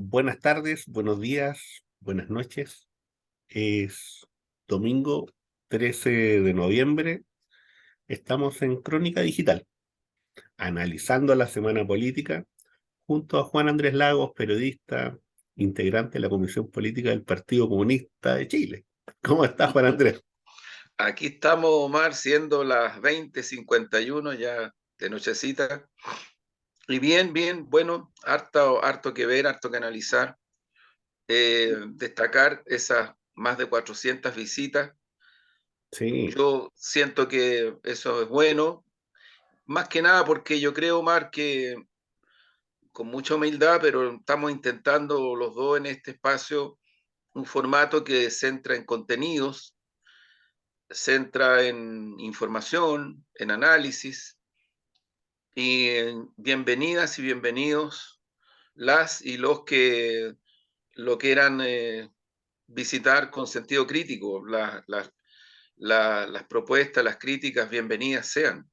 Buenas tardes, buenos días, buenas noches. Es domingo 13 de noviembre. Estamos en Crónica Digital, analizando la semana política, junto a Juan Andrés Lagos, periodista, integrante de la Comisión Política del Partido Comunista de Chile. ¿Cómo está, Juan Andrés? Aquí estamos, Omar, siendo las 20:51 ya de nochecita. Y bien, bueno, harto que ver, harto que analizar. Destacar esas más de 400 visitas. Sí, Yo siento que eso es bueno, más que nada porque yo creo, Omar, que con mucha humildad, pero estamos intentando los dos en este espacio un formato que centra en contenidos, centra en información, en análisis. Y bienvenidas y bienvenidos las y los que lo quieran visitar con sentido crítico. Las propuestas, las críticas, bienvenidas sean.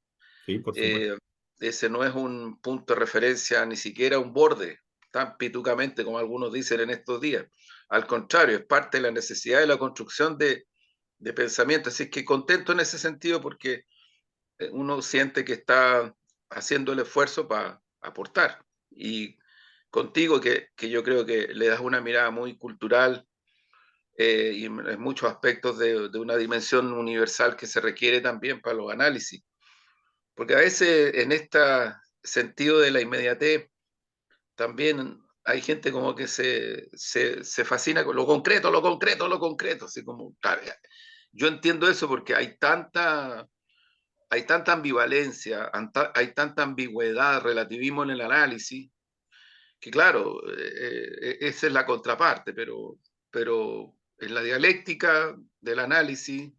sí, por supuesto. Eh, Ese no es un punto de referencia, ni siquiera un borde, tan pitucamente como algunos dicen en estos días. Al contrario, es parte de la necesidad de la construcción de pensamiento. Así que contento en ese sentido porque uno siente que está haciendo el esfuerzo para aportar. Y contigo, que yo creo que le das una mirada muy cultural y en muchos aspectos de una dimensión universal que se requiere también para los análisis. Porque a veces en este sentido de la inmediatez, también hay gente como que se fascina con lo concreto, así como, claro, yo entiendo eso porque hay tanta ambivalencia, hay tanta ambigüedad, relativismo en el análisis, que claro, esa es la contraparte, pero en la dialéctica del análisis,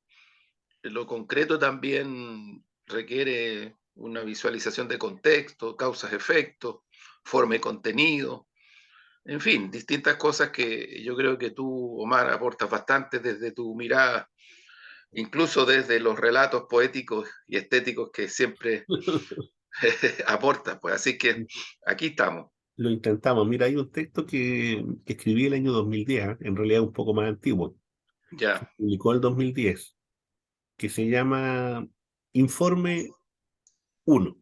lo concreto también requiere una visualización de contexto, causas, efectos, forma y contenido, en fin, distintas cosas que yo creo que tú, Omar, aportas bastante desde tu mirada, incluso desde los relatos poéticos y estéticos que siempre aporta, pues así que aquí estamos. Lo intentamos. Mira, hay un texto que escribí el año 2010, en realidad un poco más antiguo. Se Ya, publicó el 2010, que se llama Informe 1.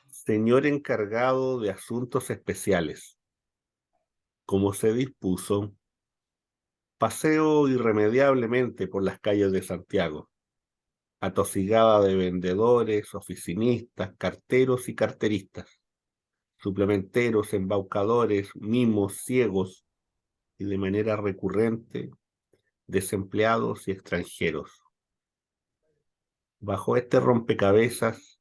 Señor encargado de asuntos especiales, como se dispuso, paseo irremediablemente por las calles de Santiago, atosigada de vendedores, oficinistas, carteros y carteristas, suplementeros, embaucadores, mimos, ciegos y de manera recurrente desempleados y extranjeros. Bajo este rompecabezas,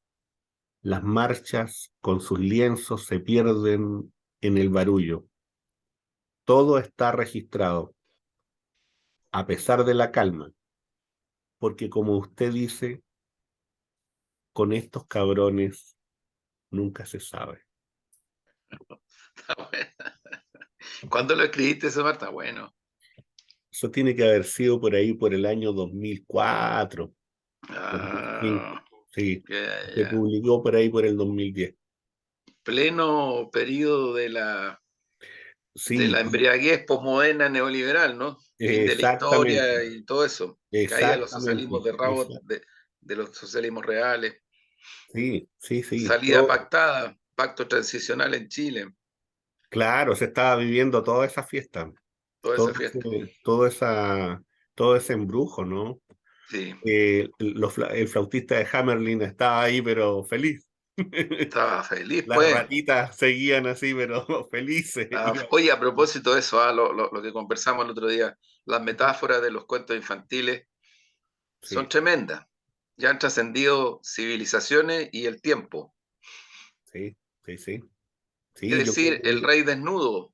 las marchas con sus lienzos se pierden en el barullo. Todo está registrado, a pesar de la calma, porque como usted dice, con estos cabrones nunca se sabe. está bueno. ¿Cuándo lo escribiste eso, Marta? Bueno, Eso tiene que haber sido por ahí por el año 2004, 2005. ah, Sí, se ya. publicó por ahí por el 2010. Pleno periodo de Sí, la embriaguez posmoderna neoliberal, ¿no? Fin de la exactamente, historia y todo eso. Caída de los socialismos exactamente. de rabo, de los socialismos reales. Sí, sí, sí. Salida pactada, pacto transicional en Chile, Claro, se estaba viviendo toda esa fiesta, toda todo esa fiesta. todo ese embrujo, ¿no? Sí, El flautista de Hammerlin estaba ahí, pero feliz. estaba feliz, Las pues. ratitas seguían así, pero felices. Oye, a propósito de eso, lo que conversamos el otro día, las metáforas de los cuentos infantiles son Sí, tremendas. Ya han trascendido civilizaciones y el tiempo. sí, sí, sí. Es Sí, yo creo decir, el que, rey desnudo,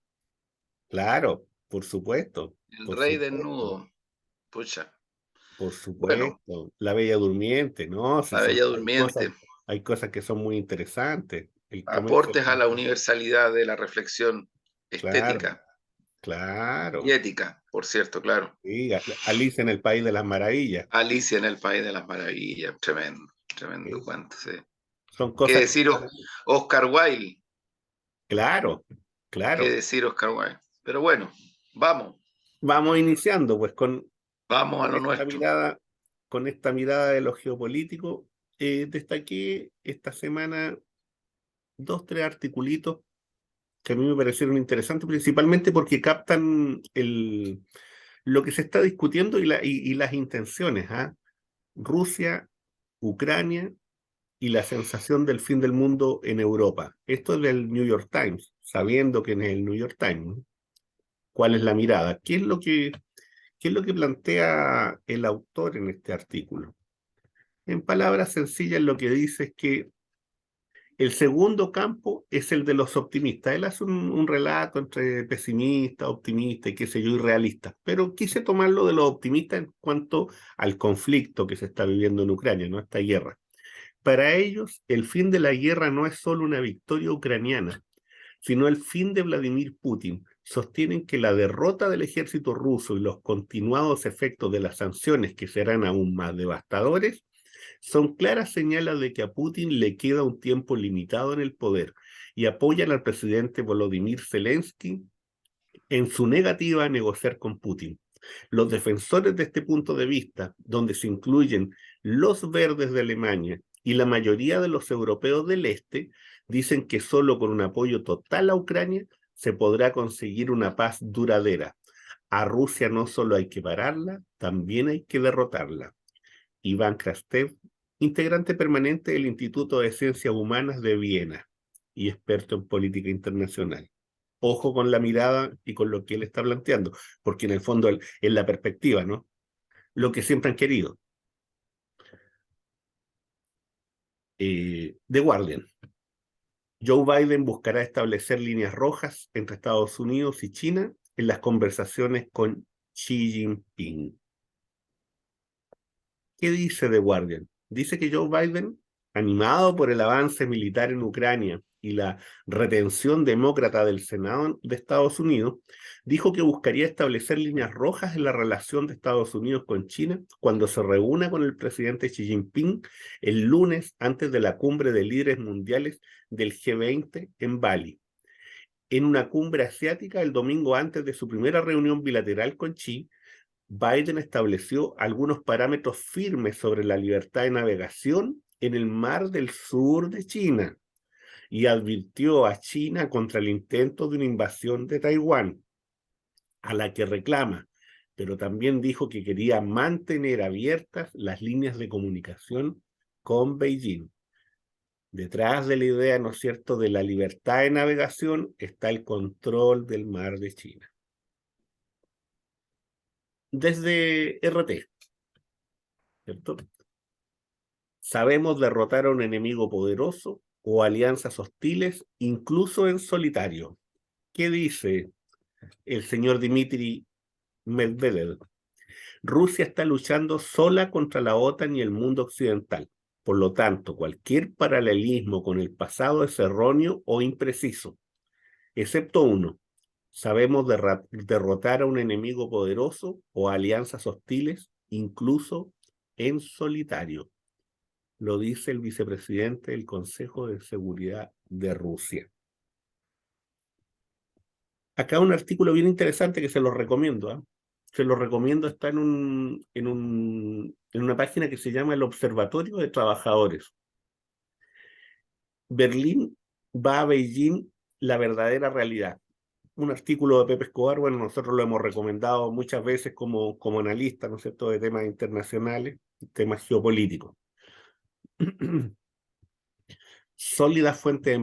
claro, por supuesto, el por rey supuesto, desnudo. Pucha, por bueno, supuesto. La Bella Durmiente, ¿no? Sí, la Bella Durmiente, hay cosas que son muy interesantes. El comercio, aportes a la universalidad de la reflexión claro, estética y claro. ética, por cierto, claro. Sí, Alicia en el País de las Maravillas. Alicia en el País de las Maravillas, tremendo, tremendo Sí. cuento, sí. Son ¿Qué cosas que decir están, Oscar Wilde? Claro, ¿Qué claro. decir, Oscar Wilde? Pero bueno, vamos, Vamos iniciando pues vamos a lo nuestro. con esta mirada de lo geopolítico. Destaqué esta semana dos, tres articulitos que a mí me parecieron interesantes, principalmente porque captan lo que se está discutiendo y las intenciones, ¿ah? Rusia, Ucrania y la sensación del fin del mundo en Europa. Esto es del New York Times, sabiendo que en el New York Times, ¿no? ¿Cuál es la mirada? ¿Qué es lo que plantea el autor en este artículo? En palabras sencillas, lo que dice es que el segundo campo es el de los optimistas. Él hace un relato entre pesimista, optimista y qué sé yo, y realista. Pero quise tomarlo de los optimistas en cuanto al conflicto que se está viviendo en Ucrania, ¿no? Esta guerra. Para ellos, el fin de la guerra no es solo una victoria ucraniana, sino el fin de Vladimir Putin. Sostienen que la derrota del ejército ruso y los continuados efectos de las sanciones, que serán aún más devastadores, son claras señales de que a Putin le queda un tiempo limitado en el poder y apoyan al presidente Volodymyr Zelensky en su negativa a negociar con Putin. Los defensores de este punto de vista, donde se incluyen los verdes de Alemania y la mayoría de los europeos del este, dicen que solo con un apoyo total a Ucrania se podrá conseguir una paz duradera. A Rusia no solo hay que pararla, también hay que derrotarla. Iván Krastev, integrante permanente del Instituto de Ciencias Humanas de Viena y experto en política internacional. Ojo con la mirada y con lo que él está planteando, porque en el fondo es la perspectiva, ¿no? Lo que siempre han querido. The Guardian. Joe Biden buscará establecer líneas rojas entre Estados Unidos y China en las conversaciones con Xi Jinping. ¿Qué dice The Guardian? Dice que Joe Biden, animado por el avance militar en Ucrania y la retención demócrata del Senado de Estados Unidos, dijo que buscaría establecer líneas rojas en la relación de Estados Unidos con China cuando se reúna con el presidente Xi Jinping el lunes antes de la cumbre de líderes mundiales del G20 en Bali. En una cumbre asiática el domingo antes de su primera reunión bilateral con Xi, Biden estableció algunos parámetros firmes sobre la libertad de navegación en el mar del sur de China y advirtió a China contra el intento de una invasión de Taiwán, a la que reclama, pero también dijo que quería mantener abiertas las líneas de comunicación con Beijing. Detrás de la idea, ¿no es cierto?, de la libertad de navegación está el control del mar de China. Desde RT, ¿cierto? Sabemos derrotar a un enemigo poderoso o alianzas hostiles, incluso en solitario. ¿Qué dice el señor Dmitry Medvedev? Rusia está luchando sola contra la OTAN y el mundo occidental. Por lo tanto, cualquier paralelismo con el pasado es erróneo o impreciso, excepto uno. Sabemos derrotar a un enemigo poderoso o alianzas hostiles, incluso en solitario. Lo dice el vicepresidente del Consejo de Seguridad de Rusia. Acá un artículo bien interesante que se lo recomiendo, ¿eh? Se lo recomiendo, está en una página que se llama el Observatorio de Trabajadores. Berlín va a Beijing, la verdadera realidad. Un artículo de Pepe Escobar, bueno, nosotros lo hemos recomendado muchas veces como analista, ¿no es cierto?, de temas internacionales, temas geopolíticos. Sólidas fuentes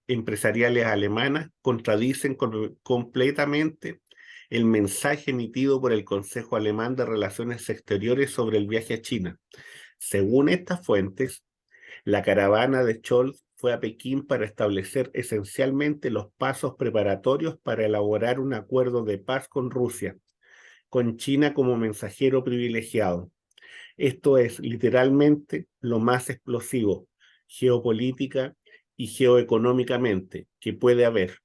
empresariales alemanas contradicen completamente el mensaje emitido por el Consejo Alemán de Relaciones Exteriores sobre el viaje a China. Según estas fuentes, la caravana de Scholz fue a Pekín para establecer esencialmente los pasos preparatorios para elaborar un acuerdo de paz con Rusia, con China como mensajero privilegiado. Esto es literalmente lo más explosivo, geopolítica y geoeconómicamente, que puede haber.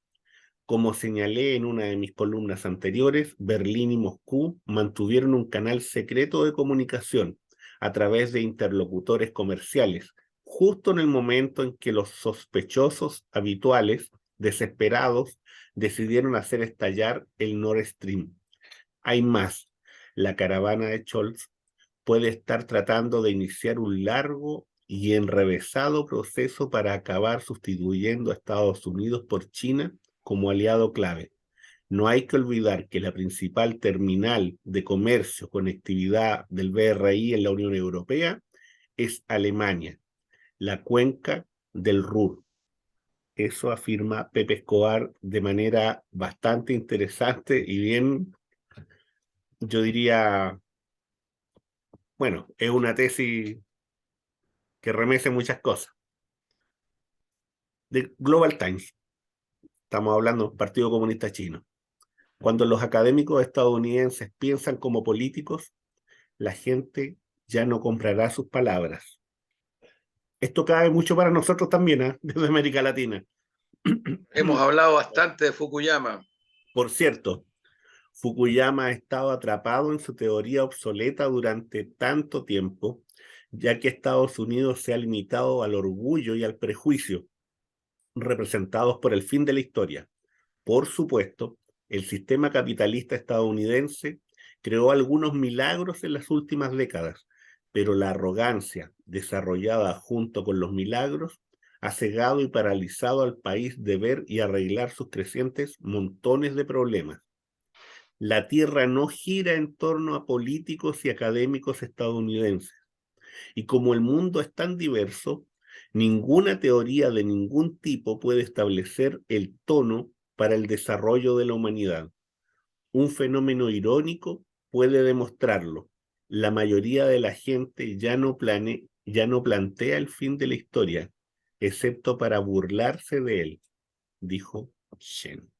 Como señalé en una de mis columnas anteriores, Berlín y Moscú mantuvieron un canal secreto de comunicación a través de interlocutores comerciales, justo en el momento en que los sospechosos habituales Desesperados, decidieron hacer estallar el Nord Stream. Hay más. La caravana de Scholz puede estar tratando de iniciar un largo y enrevesado proceso para acabar sustituyendo a Estados Unidos por China como aliado clave. No hay que olvidar que la principal terminal de comercio conectividad del BRI en la Unión Europea es Alemania, la cuenca del Ruhr. Eso afirma Pepe Escobar de manera bastante interesante y bien, yo diría, bueno, es una tesis que remece muchas cosas. De Global Times, estamos hablando del Partido Comunista Chino. Cuando los académicos estadounidenses piensan como políticos, la gente ya no comprará sus palabras. Esto cabe mucho para nosotros también, ¿eh? Desde América Latina. Hemos hablado bastante de Fukuyama. Por cierto, Fukuyama ha estado atrapado en su teoría obsoleta durante tanto tiempo, ya que Estados Unidos se ha limitado al orgullo y al prejuicio, representados por el fin de la historia. Por supuesto, el sistema capitalista estadounidense creó algunos milagros en las últimas décadas, pero la arrogancia desarrollada junto con los milagros ha cegado y paralizado al país de ver y arreglar sus crecientes montones de problemas. La Tierra no gira en torno a políticos y académicos estadounidenses. Y como el mundo es tan diverso, ninguna teoría de ningún tipo puede establecer el tono para el desarrollo de la humanidad. Un fenómeno irónico puede demostrarlo. La mayoría de la gente ya no plantea el fin de la historia, excepto para burlarse de él, dijo Shen.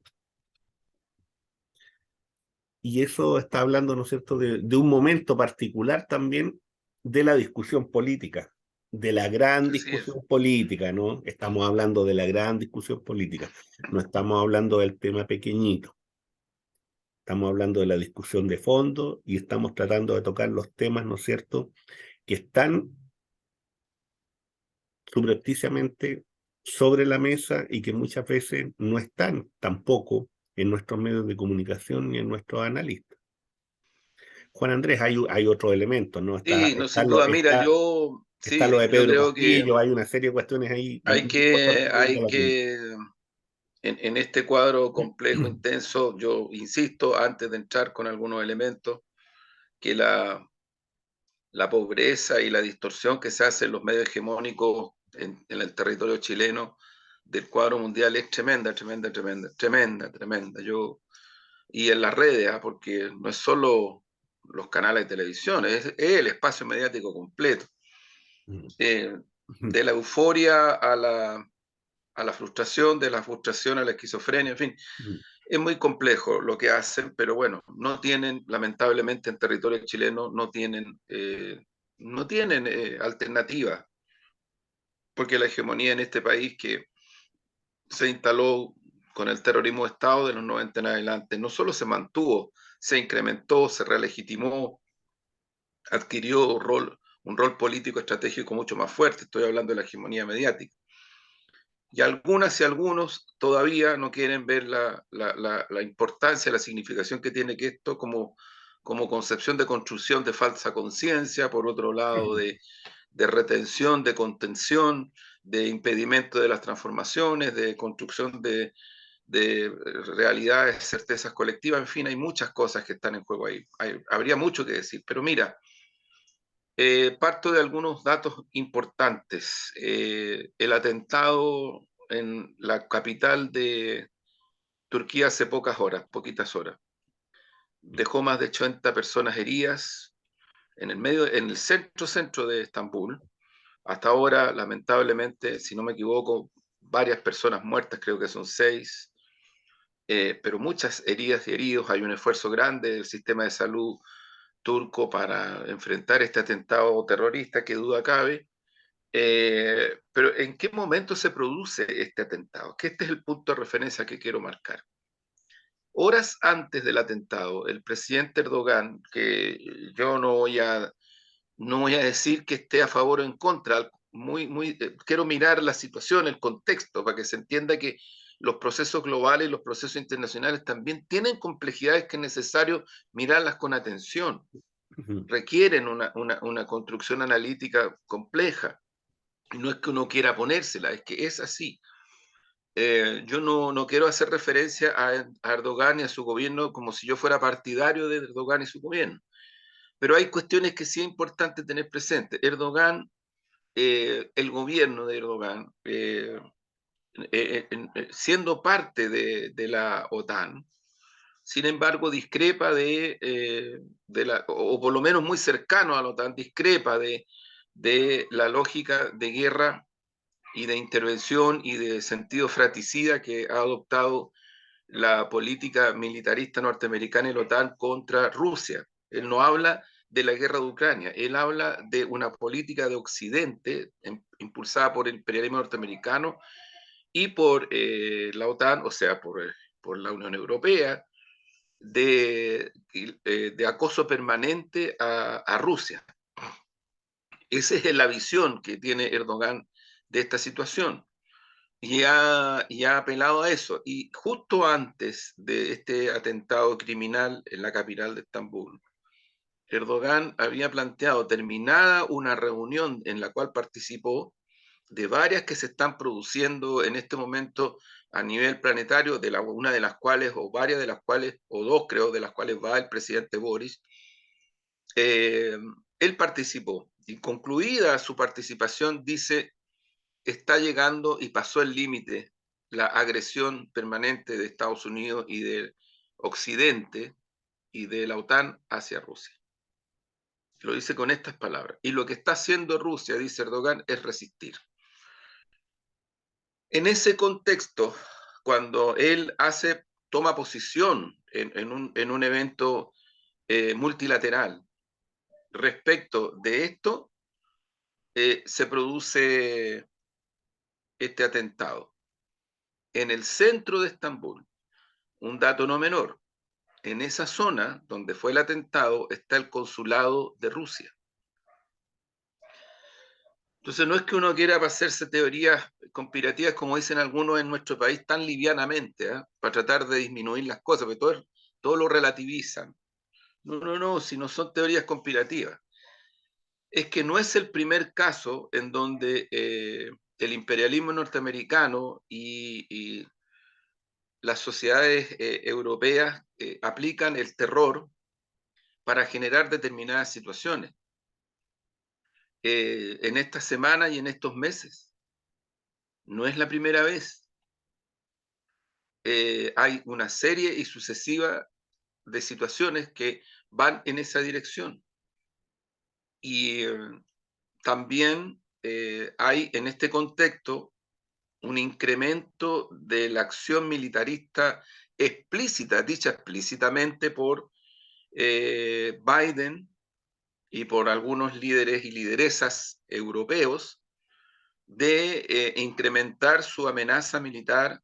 Y eso está hablando, ¿no es cierto?, de un momento particular también de la discusión política, de la gran Así es. discusión política, ¿no? Estamos hablando de la gran discusión política, no estamos hablando del tema pequeñito, estamos hablando de la discusión de fondo y estamos tratando de tocar los temas, ¿no es cierto?, que están subrepticiamente sobre la mesa y que muchas veces no están tampoco en nuestros medios de comunicación ni en nuestros analistas. Juan Andrés, hay otro elemento, ¿no? Sí, no, sin duda. Mira, Está lo de yo Pedro creo que Castillo, hay una serie de cuestiones ahí hay muy importantes que, en América hay Latina. que, en este cuadro complejo, intenso, yo insisto, antes de entrar con algunos elementos, que la pobreza y la distorsión que se hace en los medios hegemónicos en el territorio chileno del cuadro mundial es tremenda, tremenda, tremenda, tremenda, tremenda. Y en las redes, ¿ah? Porque no es solo los canales de televisión, es el espacio mediático completo. De la euforia a la frustración, de la frustración a la esquizofrenia, en fin, es muy complejo lo que hacen, pero bueno, no tienen, lamentablemente en territorio chileno, no tienen alternativa, porque la hegemonía en este país que se instaló con el terrorismo de Estado de los 90 en adelante, no solo se mantuvo, se incrementó, se relegitimó, adquirió un rol político estratégico mucho más fuerte, estoy hablando de la hegemonía mediática. Y algunas y algunos todavía no quieren ver la importancia, la significación que tiene que esto como concepción de construcción de falsa conciencia, por otro lado de retención, de contención, de impedimento de las transformaciones, de construcción de realidades, certezas colectivas, en fin, hay muchas cosas que están en juego ahí. Habría mucho que decir, pero mira, parto de algunos datos importantes. El atentado en la capital de Turquía hace poquitas horas, dejó más de 80 personas heridas en el centro de Estambul. Hasta ahora, lamentablemente, si no me equivoco, varias personas muertas, creo que son 6, pero muchas heridas y heridos. Hay un esfuerzo grande del sistema de salud turco para enfrentar este atentado terrorista, que duda cabe. Pero ¿en qué momento se produce este atentado? Que este es el punto de referencia que quiero marcar. Horas antes del atentado, el presidente Erdogan, que yo no voy a decir que esté a favor o en contra, quiero mirar la situación, el contexto, para que se entienda que los procesos globales y los procesos internacionales también tienen complejidades que es necesario mirarlas con atención, requieren una construcción analítica compleja. Y no es que uno quiera ponérsela, es que es así. Yo no quiero hacer referencia a Erdogan y a su gobierno como si yo fuera partidario de Erdogan y su gobierno, pero hay cuestiones que sí es importante tener presente. Erdogan, el gobierno de Erdogan, siendo parte de la OTAN, sin embargo, discrepa o por lo menos muy cercano a la OTAN, discrepa de la lógica de guerra y de intervención y de sentido fratricida que ha adoptado la política militarista norteamericana y la OTAN contra Rusia. Él no habla de la guerra de Ucrania, él habla de una política de Occidente impulsada por el imperialismo norteamericano y por la OTAN, o sea, por la Unión Europea, de acoso permanente a Rusia. Esa es la visión que tiene Erdogan de esta situación y ha apelado a eso. Y justo antes de este atentado criminal en la capital de Estambul, Erdogan había planteado, terminada una reunión en la cual participó, de varias que se están produciendo en este momento a nivel planetario, una de las cuales, o varias de las cuales, o dos creo, de las cuales va el presidente Boris, eh, él participó. Y concluida su participación, dice, está llegando y pasó el límite la agresión permanente de Estados Unidos y del Occidente y de la OTAN hacia Rusia. Lo dice con estas palabras. Y lo que está haciendo Rusia, dice Erdogan, es resistir. En ese contexto, cuando él toma posición en un evento multilateral respecto de esto, se produce este atentado. En el centro de Estambul, un dato no menor, en esa zona donde fue el atentado está el consulado de Rusia. Entonces no es que uno quiera hacerse teorías conspirativas como dicen algunos en nuestro país tan livianamente, para tratar de disminuir las cosas, porque todo lo relativizan. No, si no son teorías conspirativas. Es que no es el primer caso en donde el imperialismo norteamericano y las sociedades europeas aplican el terror para generar determinadas situaciones. En esta semana y en estos meses. No es la primera vez. Hay una serie y sucesiva de situaciones que van en esa dirección. Y también hay en este contexto un incremento de la acción militarista explícita, dicha explícitamente por Biden y por algunos líderes y lideresas europeos, de incrementar su amenaza militar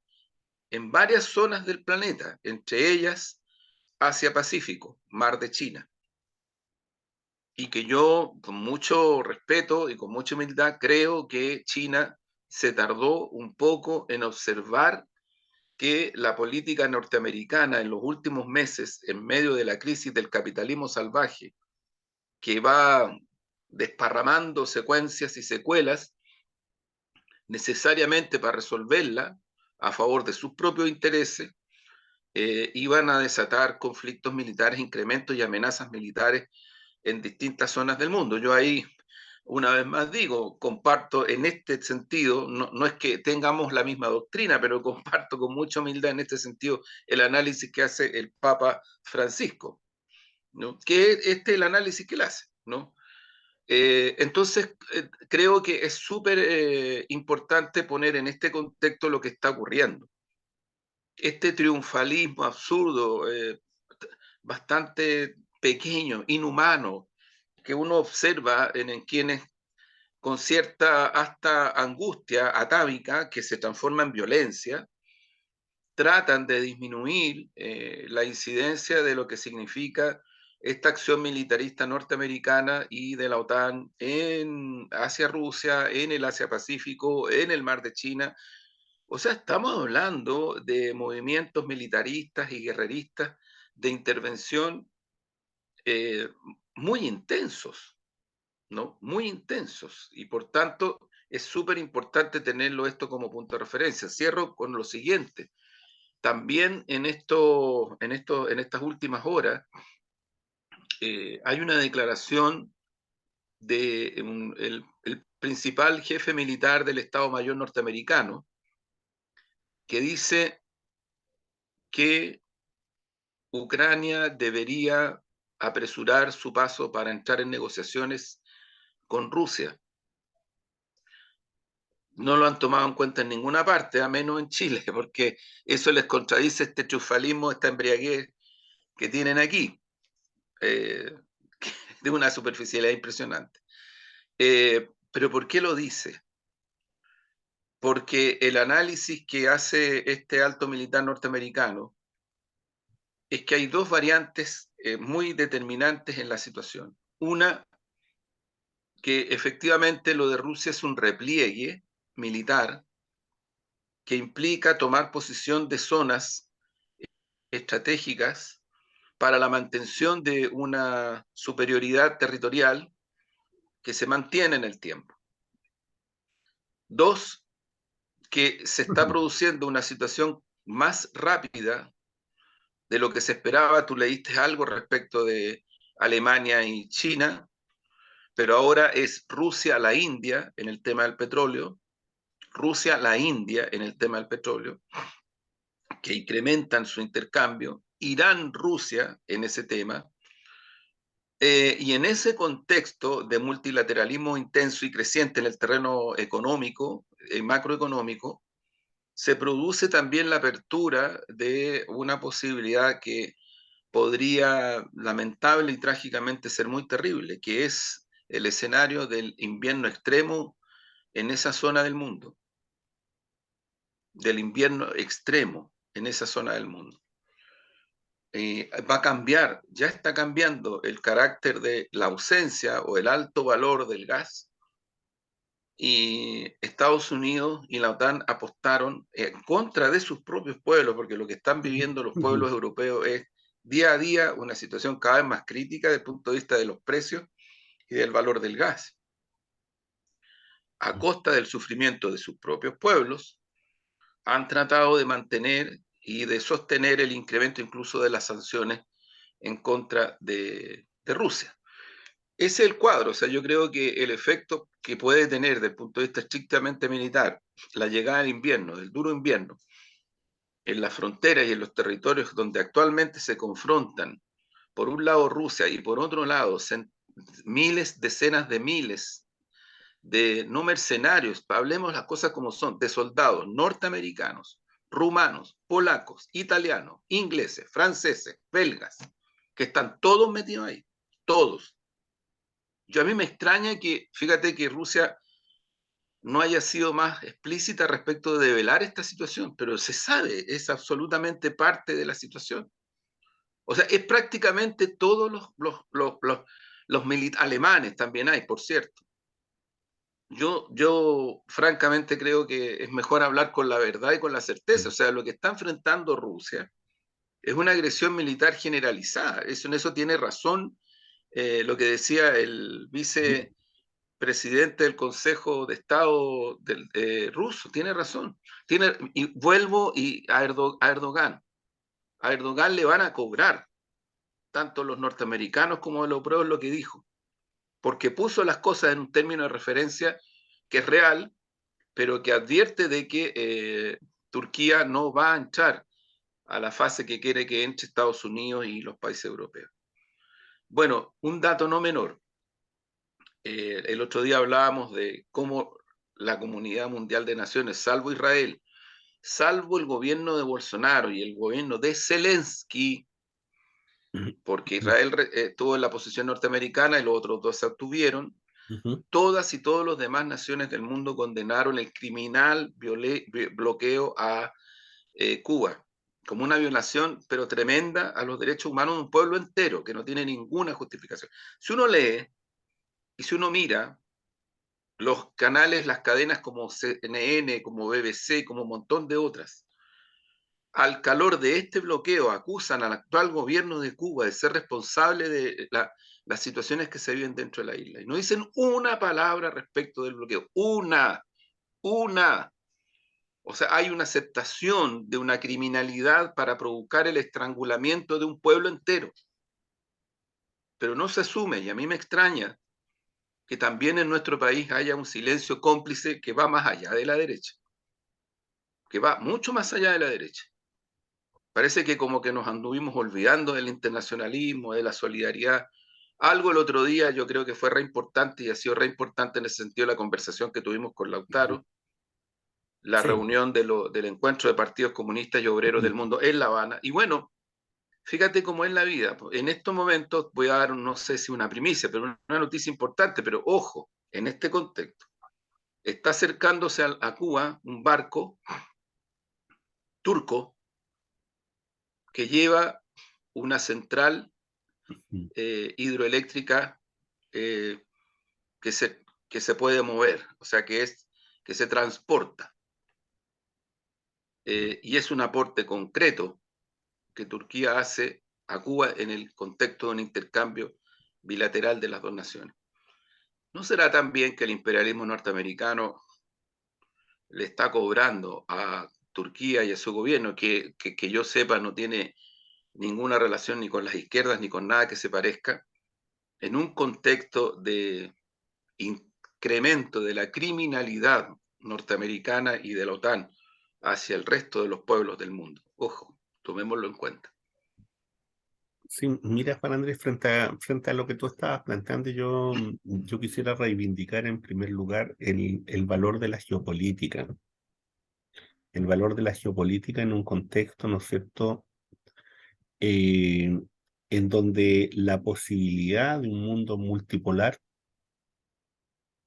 en varias zonas del planeta, entre ellas Asia-Pacífico, Mar de China. Y que yo, con mucho respeto y con mucha humildad, creo que China se tardó un poco en observar que la política norteamericana en los últimos meses, en medio de la crisis del capitalismo salvaje, que va desparramando secuencias y secuelas, necesariamente para resolverla a favor de sus propios intereses, iban a desatar conflictos militares, incrementos y amenazas militares en distintas zonas del mundo. Yo ahí, una vez más digo, comparto en este sentido, no es que tengamos la misma doctrina, pero comparto con mucha humildad en este sentido el análisis que hace el Papa Francisco, ¿no? Que este es el análisis que él hace, ¿no? Entonces, creo que es súper importante poner en este contexto lo que está ocurriendo. Este triunfalismo absurdo, bastante pequeño, inhumano, que uno observa en quienes con cierta hasta angustia atávica que se transforma en violencia, tratan de disminuir la incidencia de lo que significa esta acción militarista norteamericana y de la OTAN hacia Rusia, en el Asia-Pacífico, en el Mar de China, O sea, estamos hablando de movimientos militaristas y guerreristas de intervención eh, muy intensos, ¿no? Muy intensos. Y por tanto, es súper importante tenerlo esto como punto de referencia. Cierro con lo siguiente. También en estas últimas horas hay una declaración de el principal jefe militar del Estado Mayor norteamericano que dice que Ucrania debería apresurar su paso para entrar en negociaciones con Rusia. No lo han tomado en cuenta en ninguna parte, a menos en Chile, porque eso les contradice este triunfalismo, esta embriaguez que tienen aquí, eh, de una superficialidad impresionante. Pero ¿por qué lo dice? Porque el análisis que hace este alto militar norteamericano es que hay dos variantes muy determinantes en la situación. Una, que efectivamente lo de Rusia es un repliegue militar que implica tomar posesión de zonas estratégicas para la mantención de una superioridad territorial que se mantiene en el tiempo. Dos, que se está produciendo una situación más rápida de lo que se esperaba. Tú leíste algo respecto de Alemania y China, pero ahora es Rusia, la India en el tema del petróleo, Rusia, la India en el tema del petróleo, que incrementan su intercambio, Irán, Rusia en ese tema, y en ese contexto de multilateralismo intenso y creciente en el terreno económico, macroeconómico, se produce también la apertura de una posibilidad que podría lamentable y trágicamente ser muy terrible, que es el escenario del invierno extremo en esa zona del mundo, del invierno extremo en esa zona del mundo. Va a cambiar, ya está cambiando el carácter de la ausencia o el alto valor del gas, y Estados Unidos y la OTAN apostaron en contra de sus propios pueblos, porque lo que están viviendo los pueblos europeos es día a día una situación cada vez más crítica desde el punto de vista de los precios y del valor del gas, a costa del sufrimiento de sus propios pueblos. Han tratado de mantener y de sostener el incremento incluso de las sanciones en contra de Rusia. Ese es el cuadro. O sea, yo creo que el efecto que puede tener desde el punto de vista estrictamente militar la llegada del invierno, del duro invierno, en las fronteras y en los territorios donde actualmente se confrontan, por un lado Rusia y por otro lado miles, decenas de miles de no mercenarios, hablemos las cosas como son, de soldados norteamericanos, rumanos, polacos, italianos, ingleses, franceses, belgas, que están todos metidos ahí, todos. A mí me extraña que, fíjate que Rusia no haya sido más explícita respecto de develar esta situación, pero se sabe, es absolutamente parte de la situación. O sea, es prácticamente todos los alemanes también hay, por cierto. Yo francamente creo que es mejor hablar con la verdad y con la certeza. O sea, lo que está enfrentando Rusia es una agresión militar generalizada. En eso tiene razón lo que decía el vicepresidente del Consejo de Estado ruso. Tiene razón. Y vuelvo a Erdogan. A Erdogan le van a cobrar tanto los norteamericanos como los europeos lo que dijo, porque puso las cosas en un término de referencia que es real, pero que advierte de que Turquía no va a entrar a la fase que quiere que entre Estados Unidos y los países europeos. Bueno, un dato no menor. El otro día hablábamos de cómo la comunidad mundial de naciones, salvo Israel, salvo el gobierno de Bolsonaro y el gobierno de Zelensky, porque Israel estuvo en la posición norteamericana y los otros dos se abstuvieron, todas y todos los demás naciones del mundo condenaron el criminal bloqueo a Cuba como una violación, pero tremenda, a los derechos humanos de un pueblo entero, que no tiene ninguna justificación. Si uno lee y si uno mira los canales, las cadenas como CNN, como BBC, como un montón de otras, al calor de este bloqueo acusan al actual gobierno de Cuba de ser responsable de las situaciones que se viven dentro de la isla. Y no dicen una palabra respecto del bloqueo. Una. O sea, hay una aceptación de una criminalidad para provocar el estrangulamiento de un pueblo entero. Pero no se asume, y a mí me extraña que también en nuestro país haya un silencio cómplice que va más allá de la derecha, que va mucho más allá de la derecha. Parece que como que nos anduvimos olvidando del internacionalismo, de la solidaridad. Algo el otro día yo creo que fue re importante y ha sido re importante en ese sentido la conversación que tuvimos con Lautaro, la Sí. reunión del encuentro de partidos comunistas y obreros del mundo en La Habana. Y bueno, fíjate cómo es la vida. En estos momentos voy a dar, no sé si una primicia, pero una noticia importante, pero ojo, en este contexto. Está acercándose a Cuba un barco turco que lleva una central hidroeléctrica eh, que, que se puede mover, o sea, que se transporta. Y es un aporte concreto que Turquía hace a Cuba en el contexto de un intercambio bilateral de las dos naciones. ¿No será también que el imperialismo norteamericano le está cobrando a Turquía y a su gobierno, que yo sepa no tiene ninguna relación ni con las izquierdas ni con nada que se parezca, en un contexto de incremento de la criminalidad norteamericana y de la OTAN hacia el resto de los pueblos del mundo? Ojo, tomémoslo en cuenta. Sí, mira, Juan Andrés, frente a lo que tú estabas planteando, yo quisiera reivindicar en primer lugar el valor de la geopolítica, el valor de la geopolítica en un contexto, ¿no es cierto?, eh, en donde la posibilidad de un mundo multipolar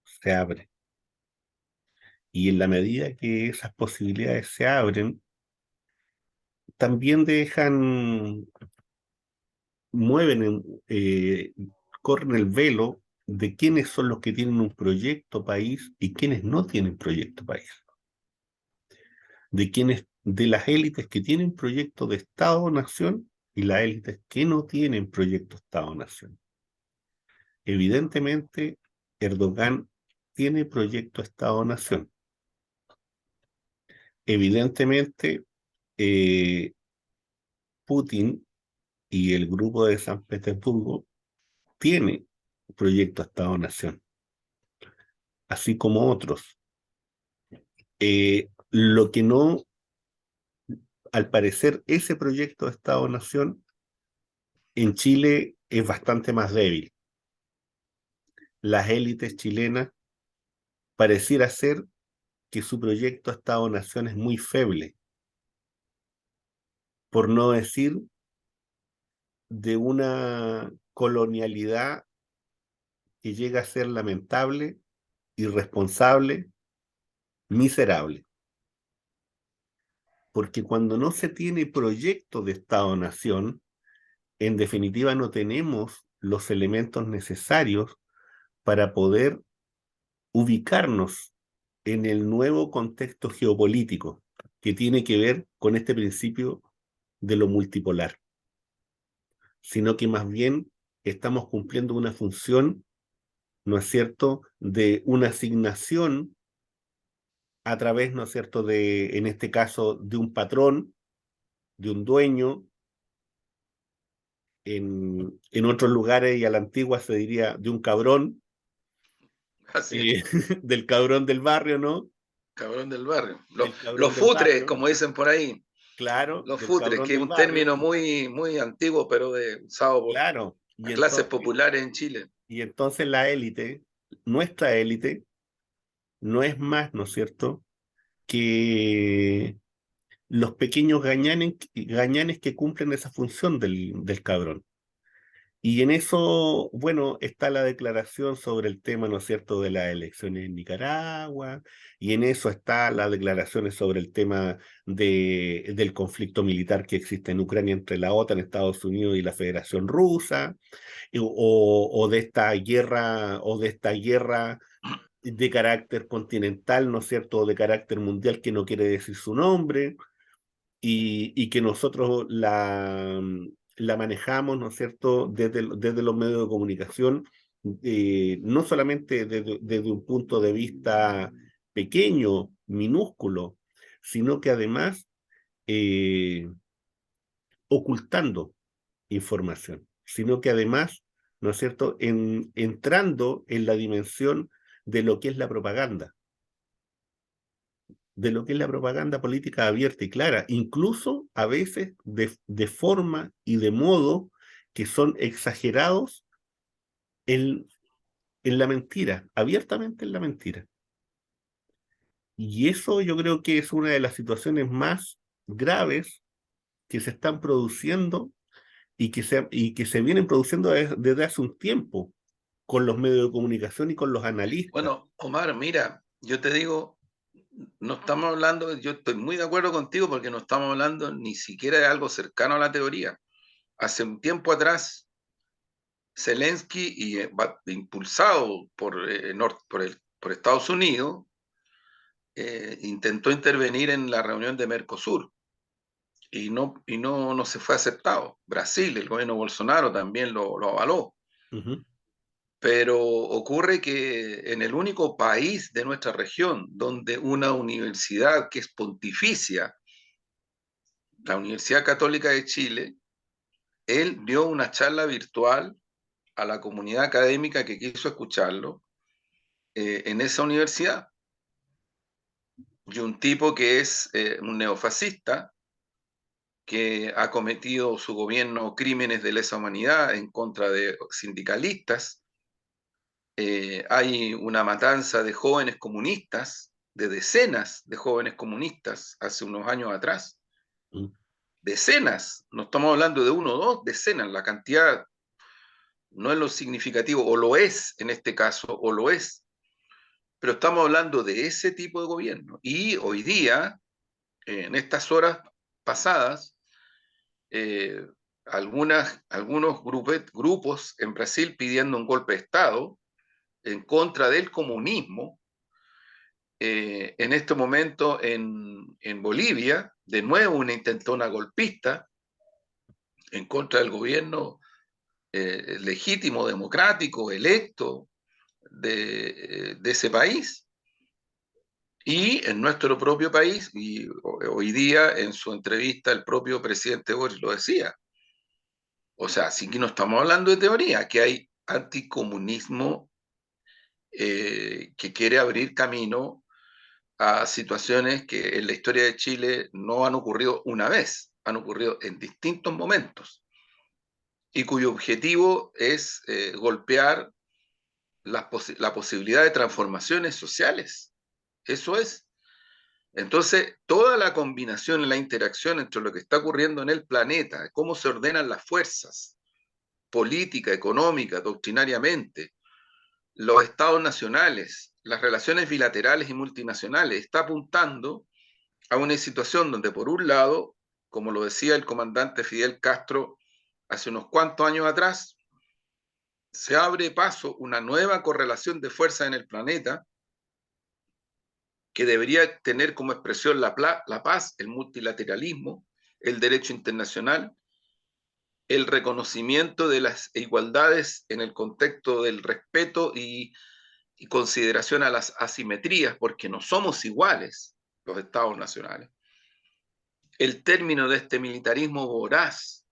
se abre. Y en la medida que esas posibilidades se abren, también mueven, corren el velo de quiénes son los que tienen un proyecto país y quiénes no tienen proyecto país. De las élites que tienen proyecto de Estado-nación y las élites que no tienen proyecto Estado-nación. Evidentemente, Erdogan tiene proyecto Estado-nación. Evidentemente, eh, Putin y el grupo de San Petersburgo tiene proyecto Estado-nación, así como otros. Lo que no, al parecer, ese proyecto de Estado-nación en Chile es bastante más débil. Las élites chilenas pareciera ser que su proyecto Estado-nación es muy feble, por no decir de una colonialidad que llega a ser lamentable, irresponsable, miserable. Porque cuando no se tiene proyecto de Estado-nación, en definitiva no tenemos los elementos necesarios para poder ubicarnos en el nuevo contexto geopolítico que tiene que ver con este principio de lo multipolar, sino que más bien estamos cumpliendo una función, ¿no es cierto?, de una asignación a través, ¿no es cierto?, en este caso, de un patrón, de un dueño. En otros lugares y a la antigua se diría de un cabrón, Así es, del cabrón del barrio, ¿no? cabrón del barrio. Del Los cabrón del futres, barrio, como dicen por ahí, claro, los del futres, cabrón que es del un barrio, término muy, muy antiguo, pero usado por claro. las clases populares en Chile. Y entonces la élite, nuestra élite, no es más, ¿no es cierto?, que los pequeños gañanes que cumplen esa función del cabrón. Y en eso, bueno, está la declaración sobre el tema, ¿no es cierto?, de las elecciones en Nicaragua, y en eso está las declaraciones sobre el tema del conflicto militar que existe en Ucrania entre la OTAN, Estados Unidos y la Federación Rusa, o de esta guerra de carácter continental, ¿no es cierto?, o de carácter mundial que no quiere decir su nombre, y que nosotros la manejamos, ¿no es cierto?, desde los medios de comunicación, no solamente desde un punto de vista pequeño, minúsculo, sino que además eh, ocultando información, sino que además, ¿no es cierto?, entrando en la dimensión de lo que es la propaganda, de lo que es la propaganda política abierta y clara, incluso a veces de forma y de modo que son exagerados en, en la mentira, abiertamente en la mentira. Y eso yo creo que es una de las situaciones más graves que se están produciendo y que se vienen produciendo desde hace un tiempo con los medios de comunicación y con los analistas. Bueno, Omar, mira, yo te digo, no estamos hablando, yo estoy muy de acuerdo contigo porque no estamos hablando ni siquiera de algo cercano a la teoría. Hace un tiempo atrás, Zelensky, impulsado por Estados Unidos, intentó intervenir en la reunión de Mercosur y no se fue aceptado. Brasil, el gobierno Bolsonaro también lo avaló. Ujú, Pero ocurre que en el único país de nuestra región donde una universidad que es pontificia, la Universidad Católica de Chile, él dio una charla virtual a la comunidad académica que quiso escucharlo en esa universidad. Y un tipo que es un neofascista, que ha cometido su gobierno crímenes de lesa humanidad en contra de sindicalistas. Hay una matanza de jóvenes comunistas, de decenas de jóvenes comunistas hace unos años atrás. ujú, Decenas, no estamos hablando de uno o dos, decenas. La cantidad no es lo significativo, o lo es en este caso, o lo es, pero estamos hablando de ese tipo de gobierno. Y hoy día, en estas horas pasadas, eh, algunos grupos en Brasil pidiendo un golpe de Estado en contra del comunismo. En este momento en Bolivia, de nuevo una intentona golpista en contra del gobierno legítimo, democrático, electo de ese país. Y en nuestro propio país, y hoy día en su entrevista el propio presidente Boris lo decía, o sea, sí que no estamos hablando de teoría, que hay anticomunismo que quiere abrir camino a situaciones que en la historia de Chile no han ocurrido una vez, han ocurrido en distintos momentos y cuyo objetivo es golpear la posibilidad de transformaciones sociales. Eso es. Entonces, toda la combinación, la interacción entre lo que está ocurriendo en el planeta, cómo se ordenan las fuerzas, política, económica, doctrinariamente, los estados nacionales, las relaciones bilaterales y multinacionales, está apuntando a una situación donde, por un lado, como lo decía el comandante Fidel Castro hace unos cuantos años atrás, se abre paso una nueva correlación de fuerzas en el planeta que debería tener como expresión la paz, el multilateralismo, el derecho internacional, el reconocimiento de las igualdades en el contexto del respeto y consideración a las asimetrías, porque no somos iguales los estados nacionales. El término de este militarismo voraz,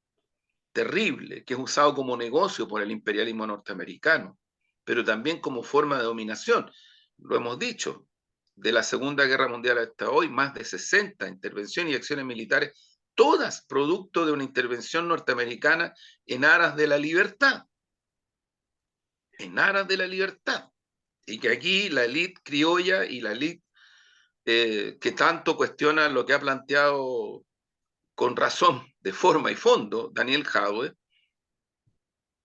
terrible, que es usado como negocio por el imperialismo norteamericano, pero también como forma de dominación. Lo hemos dicho, de la Segunda Guerra Mundial hasta hoy, más de 60 intervenciones y acciones militares, todas producto de una intervención norteamericana en aras de la libertad, en aras de la libertad. Y que aquí la élite criolla y la élite que tanto cuestiona lo que ha planteado con razón, de forma y fondo, Daniel Jadwe,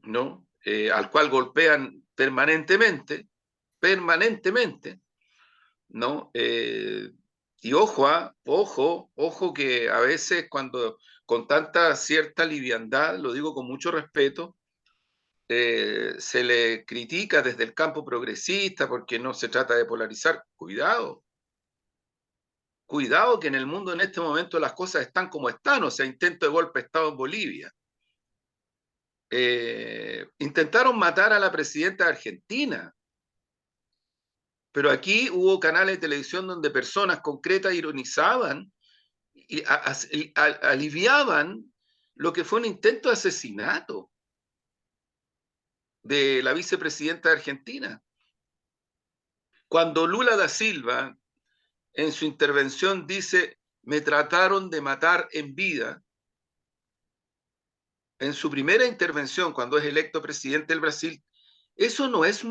¿no? Al cual golpean permanentemente, ¿no? Y ojo que a veces cuando con tanta cierta liviandad, lo digo con mucho respeto, se le critica desde el campo progresista porque no se trata de polarizar. Cuidado, cuidado que en el mundo en este momento las cosas están como están, o sea, intento de golpe de Estado en Bolivia. Intentaron matar a la presidenta de Argentina, pero aquí hubo canales de televisión donde personas concretas ironizaban y aliviaban lo que fue un intento de asesinato de la vicepresidenta de Argentina. Cuando Lula da Silva en su intervención dice, me trataron de matar en vida, en su primera intervención, cuando es electo presidente del Brasil, eso no es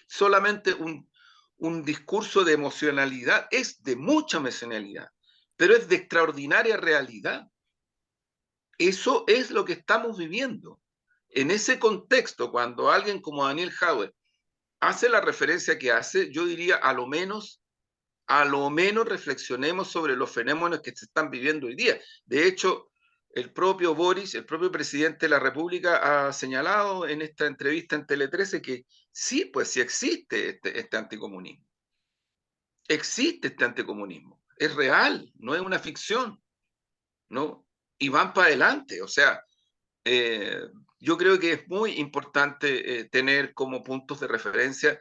solamente un discurso de emocionalidad, es de mucha emocionalidad, pero es de extraordinaria realidad. Eso es lo que estamos viviendo. En ese contexto, cuando alguien como Daniel Hauer hace la referencia que hace, yo diría a lo menos reflexionemos sobre los fenómenos que se están viviendo hoy día. De hecho, el propio Boris, el propio presidente de la República, ha señalado en esta entrevista en Tele 13 que sí, pues sí existe este anticomunismo. Existe este anticomunismo. Es real, no es una ficción, ¿no? Y van para adelante. O sea, eh, yo creo que es muy importante tener como puntos de referencia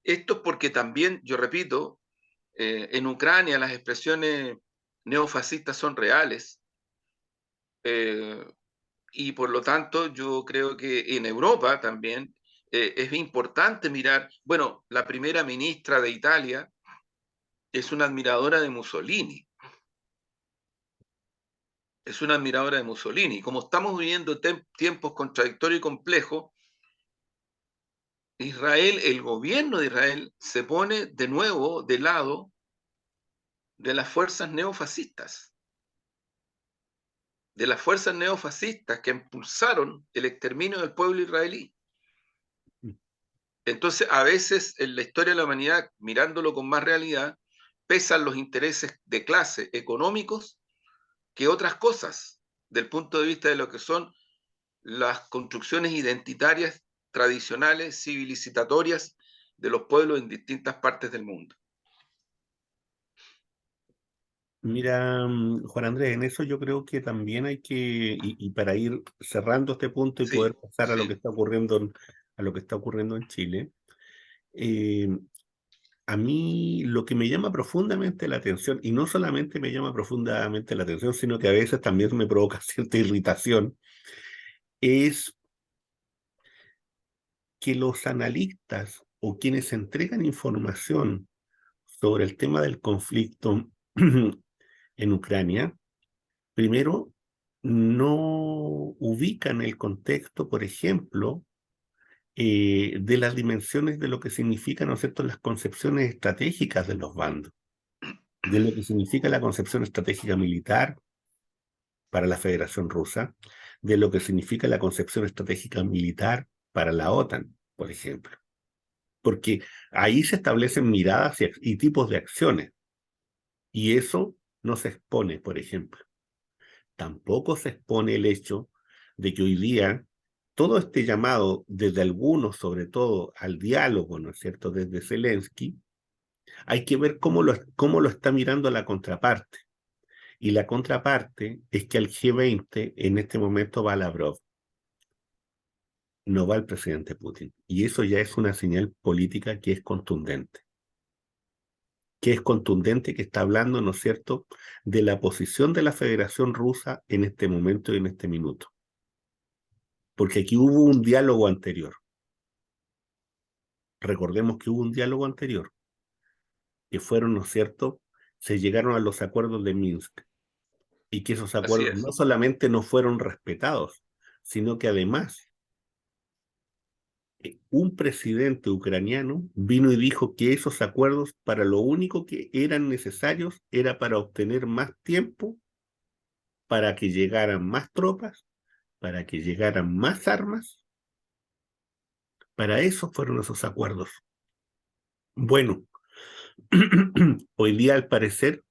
esto porque también, yo repito, en Ucrania las expresiones neofascistas son reales eh, y por lo tanto yo creo que en Europa también es importante mirar, bueno, la primera ministra de Italia es una admiradora de Mussolini, es una admiradora de Mussolini. Como estamos viviendo tiempos contradictorios y complejos, Israel, el gobierno de Israel se pone de nuevo del lado de las fuerzas neofascistas, de las fuerzas neofascistas que impulsaron el exterminio del pueblo israelí. Entonces, a veces en la historia de la humanidad, mirándolo con más realidad, pesan los intereses de clase económicos que otras cosas, del punto de vista de lo que son las construcciones identitarias, tradicionales, civilizatorias de los pueblos en distintas partes del mundo. Mira, Juan Andrés, en eso yo creo que también hay que, y para ir cerrando este punto y poder Sí, pasar a lo que sí, está ocurriendo a lo que está ocurriendo en Chile, eh, a mí lo que me llama profundamente la atención, y no solamente me llama profundamente la atención, sino que a veces también me provoca cierta irritación, es que los analistas o quienes entregan información sobre el tema del conflicto en Ucrania, primero, no ubican el contexto, por ejemplo, de las dimensiones de lo que significan, ¿no es cierto?, las concepciones estratégicas de los bandos, de lo que significa la concepción estratégica militar para la Federación Rusa, de lo que significa la concepción estratégica militar para la OTAN, por ejemplo. Porque ahí se establecen miradas y tipos de acciones, y eso no se expone, por ejemplo. Tampoco se expone el hecho de que hoy día todo este llamado, desde algunos sobre todo, al diálogo, ¿no es cierto?, desde Zelensky, hay que ver cómo lo está mirando la contraparte. Y la contraparte es que al G20 en este momento va Lavrov, no va el presidente Putin. Y eso ya es una señal política que es contundente, que está hablando, ¿no es cierto?, de la posición de la Federación Rusa en este momento y en este minuto. Porque aquí hubo un diálogo anterior. Recordemos que hubo un diálogo anterior, que fueron, ¿no es cierto?, se llegaron a los acuerdos de Minsk, y que esos así acuerdos es. no solamente no fueron respetados, sino que además un presidente ucraniano vino y dijo que esos acuerdos para lo único que eran necesarios era para obtener más tiempo, para que llegaran más tropas, para que llegaran más armas. Para eso fueron esos acuerdos. Bueno, hoy día al parecer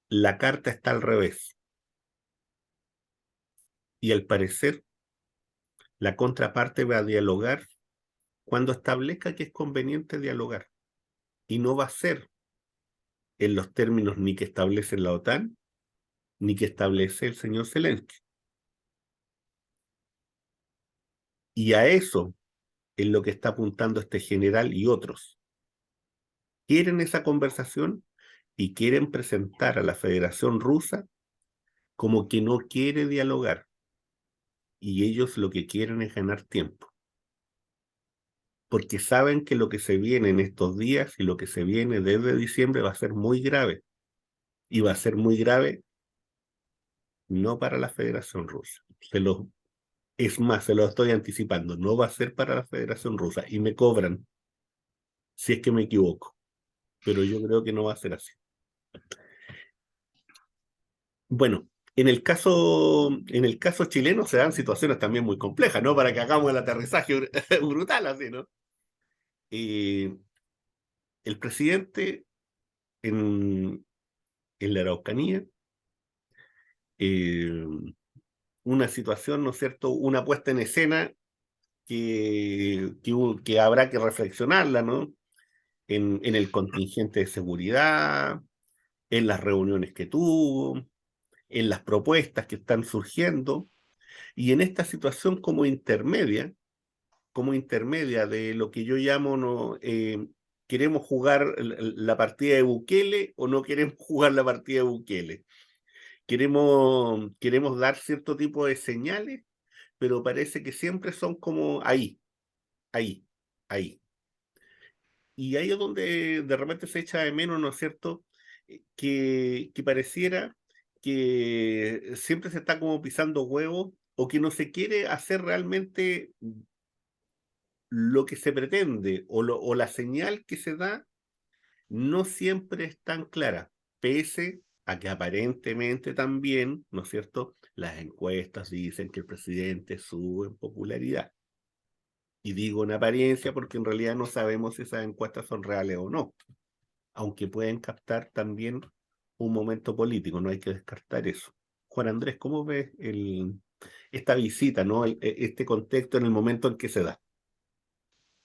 la carta está al revés, y al parecer La contraparte va a dialogar cuando establezca que es conveniente dialogar. Y no va a ser en los términos ni que establece la OTAN, ni que establece el señor Zelensky. Y a eso es lo que está apuntando este general y otros. Quieren esa conversación y quieren presentar a la Federación Rusa como que no quiere dialogar. Y ellos lo que quieren es ganar tiempo. Porque saben que lo que se viene en estos días y lo que se viene desde diciembre va a ser muy grave. Y va a ser muy grave no para la Federación Rusa. Es más, se lo estoy anticipando, no va a ser para la Federación Rusa. Y me cobran si es que me equivoco. Pero yo creo que no va a ser así. Bueno, en el caso chileno se dan situaciones también muy complejas, ¿no? Para que hagamos el aterrizaje brutal así, ¿no? Eh, el presidente en, en la Araucanía, eh, una situación, ¿no es cierto? Una puesta en escena que habrá que reflexionarla, ¿no? En el contingente de seguridad, en las reuniones que tuvo, en las propuestas que están surgiendo, y en esta situación como intermedia de lo que yo llamo, ¿no? ¿Queremos jugar la partida de Bukele o no queremos jugar la partida de Bukele? Queremos dar cierto tipo de señales, pero parece que siempre son como ahí, ahí, ahí. Y ahí es donde de repente se echa de menos, ¿no es cierto? Que pareciera que siempre se está como pisando huevos o que no se quiere hacer realmente lo que se pretende o la señal que se da no siempre es tan clara, pese a que aparentemente también, ¿no es cierto?, las encuestas dicen que el presidente sube en popularidad. Y digo en apariencia porque en realidad no sabemos si esas encuestas son reales o no, aunque pueden captar también un momento político, no hay que descartar eso. Juan Andrés, ¿cómo ves esta visita, ¿no? Este contexto en el momento en que se da?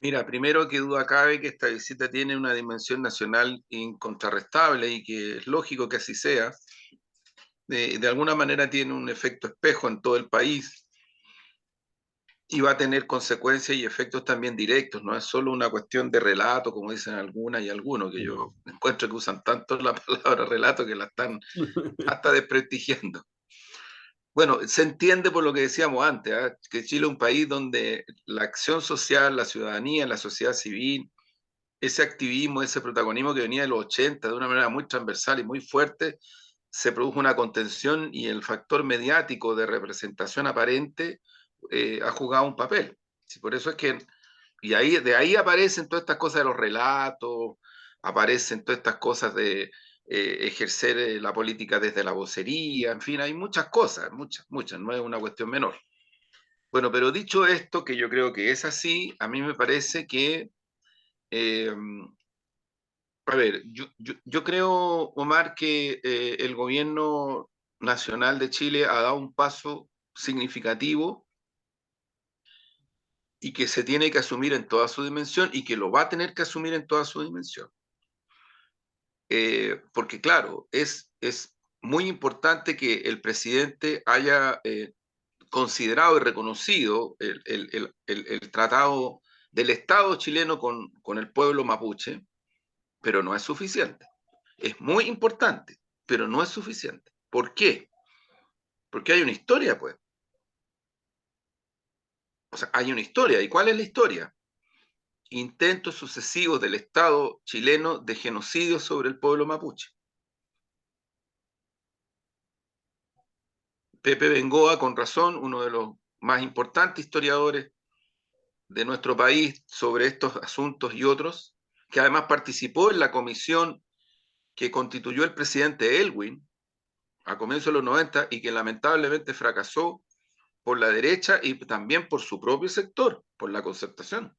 Mira, primero que duda cabe que esta visita tiene una dimensión nacional incontrarrestable y que es lógico que así sea. De alguna manera tiene un efecto espejo en todo el país y va a tener consecuencias y efectos también directos. No es solo una cuestión de relato, como dicen algunas y algunos, que yo encuentro que usan tanto la palabra relato que la están hasta desprestigiando. Bueno, se entiende por lo que decíamos antes, ¿eh? Que Chile es un país donde la acción social, la ciudadanía, la sociedad civil, ese activismo, ese protagonismo que venía de los 80 de una manera muy transversal y muy fuerte, se produjo una contención y el factor mediático de representación aparente ha jugado un papel. Sí, por eso es que, y ahí, de ahí aparecen todas estas cosas de los relatos, aparecen todas estas cosas de ejercer la política desde la vocería, en fin, hay muchas cosas, muchas, no es una cuestión menor. Bueno, pero dicho esto, que yo creo que es así, a mí me parece que eh, a ver, yo creo, Omar, que el gobierno nacional de Chile ha dado un paso significativo y que se tiene que asumir en toda su dimensión y que lo va a tener que asumir en toda su dimensión. Porque claro, es muy importante que el presidente haya considerado y reconocido el tratado del Estado chileno con el pueblo mapuche, pero no es suficiente. Es muy importante, pero no es suficiente. ¿Por qué? Porque hay una historia, pues. O sea, hay una historia. ¿Y cuál es la historia? Intentos sucesivos del Estado chileno de genocidio sobre el pueblo mapuche. Pepe Bengoa, con razón, uno de los más importantes historiadores de nuestro país sobre estos asuntos y otros, que además participó en la comisión que constituyó el presidente Elwin a comienzos de los 90 y que lamentablemente fracasó por la derecha y también por su propio sector, por la concertación.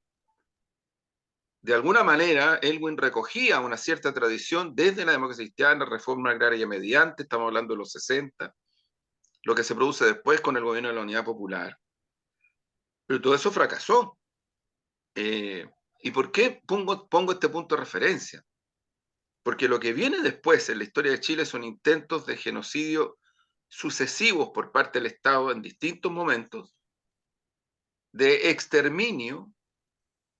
De alguna manera, Elwin recogía una cierta tradición desde la democracia cristiana, reforma agraria mediante, estamos hablando de los 60, lo que se produce después con el gobierno de la Unidad Popular. Pero todo eso fracasó. ¿Y por qué pongo este punto de referencia? Porque lo que viene después en la historia de Chile son intentos de genocidio sucesivos por parte del Estado en distintos momentos, de exterminio.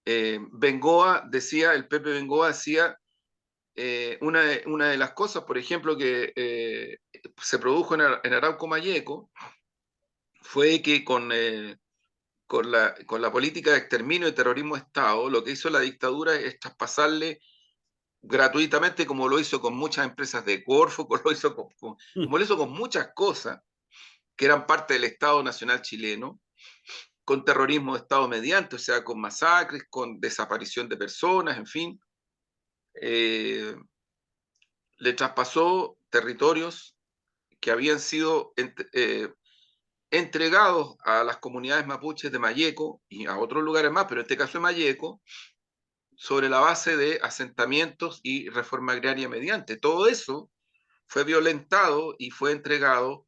Bengoa decía, el Pepe Bengoa decía, una de las cosas, por ejemplo, que se produjo en Arauco Mayeco, fue que con la política de exterminio y terrorismo de Estado, lo que hizo la dictadura es traspasarle gratuitamente, como lo hizo con muchas empresas de Corfo, como como lo hizo con muchas cosas que eran parte del Estado Nacional chileno, con terrorismo de Estado mediante, o sea, con masacres, con desaparición de personas, en fin. Le traspasó territorios que habían sido entregados a las comunidades mapuches de Mayeco y a otros lugares más, pero en este caso de Mayeco, sobre la base de asentamientos y reforma agraria mediante. Todo eso fue violentado y fue entregado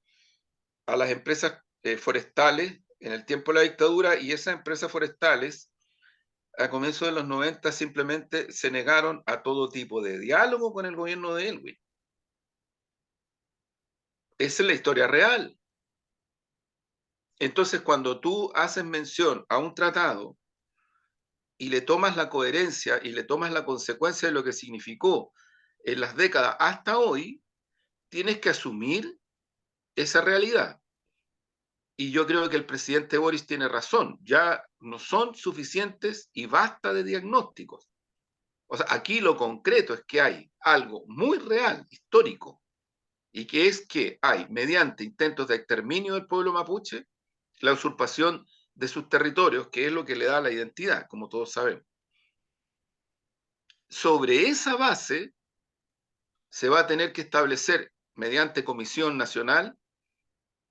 a las empresas forestales en el tiempo de la dictadura, y esas empresas forestales a comienzos de los 90 simplemente se negaron a todo tipo de diálogo con el gobierno de Elwin. Esa es la historia real. Entonces, cuando tú haces mención a un tratado y le tomas la coherencia y le tomas la consecuencia de lo que significó en las décadas hasta hoy, tienes que asumir esa realidad. Y yo creo que el presidente Boris tiene razón, ya no son suficientes y basta de diagnósticos. O sea, aquí lo concreto es que hay algo muy real, histórico, y que es que hay, mediante intentos de exterminio del pueblo mapuche, la usurpación de sus territorios, que es lo que le da la identidad, como todos sabemos. Sobre esa base se va a tener que establecer, mediante Comisión Nacional,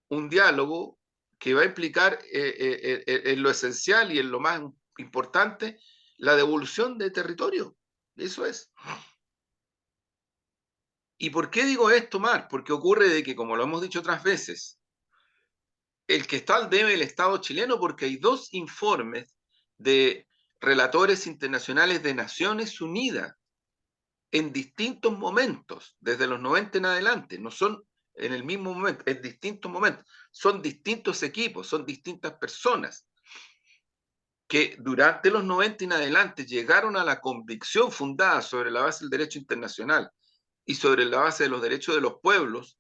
un diálogo que va a implicar en lo esencial y en lo más importante la devolución de territorio. Eso es. ¿Y por qué digo esto, Mar? Porque ocurre de que, como lo hemos dicho otras veces, el que está al debe el Estado chileno, porque hay dos informes de relatores internacionales de Naciones Unidas en distintos momentos, desde los 90 en adelante, no son en el mismo momento, en distintos momentos, son distintos equipos, son distintas personas que durante los 90 en adelante llegaron a la convicción fundada sobre la base del derecho internacional y sobre la base de los derechos de los pueblos,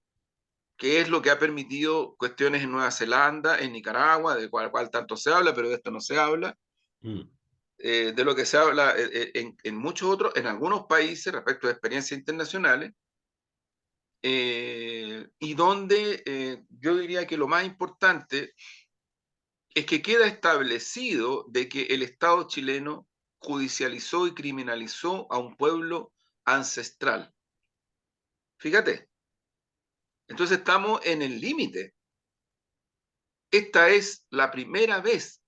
que es lo que ha permitido cuestiones en Nueva Zelanda, en Nicaragua, de cual tanto se habla, pero de esto no se habla, de lo que se habla en muchos otros, en algunos países respecto de experiencias internacionales, y donde yo diría que lo más importante es que queda establecido de que el Estado chileno judicializó y criminalizó a un pueblo ancestral. Fíjate, entonces estamos en el límite. Esta es la primera vez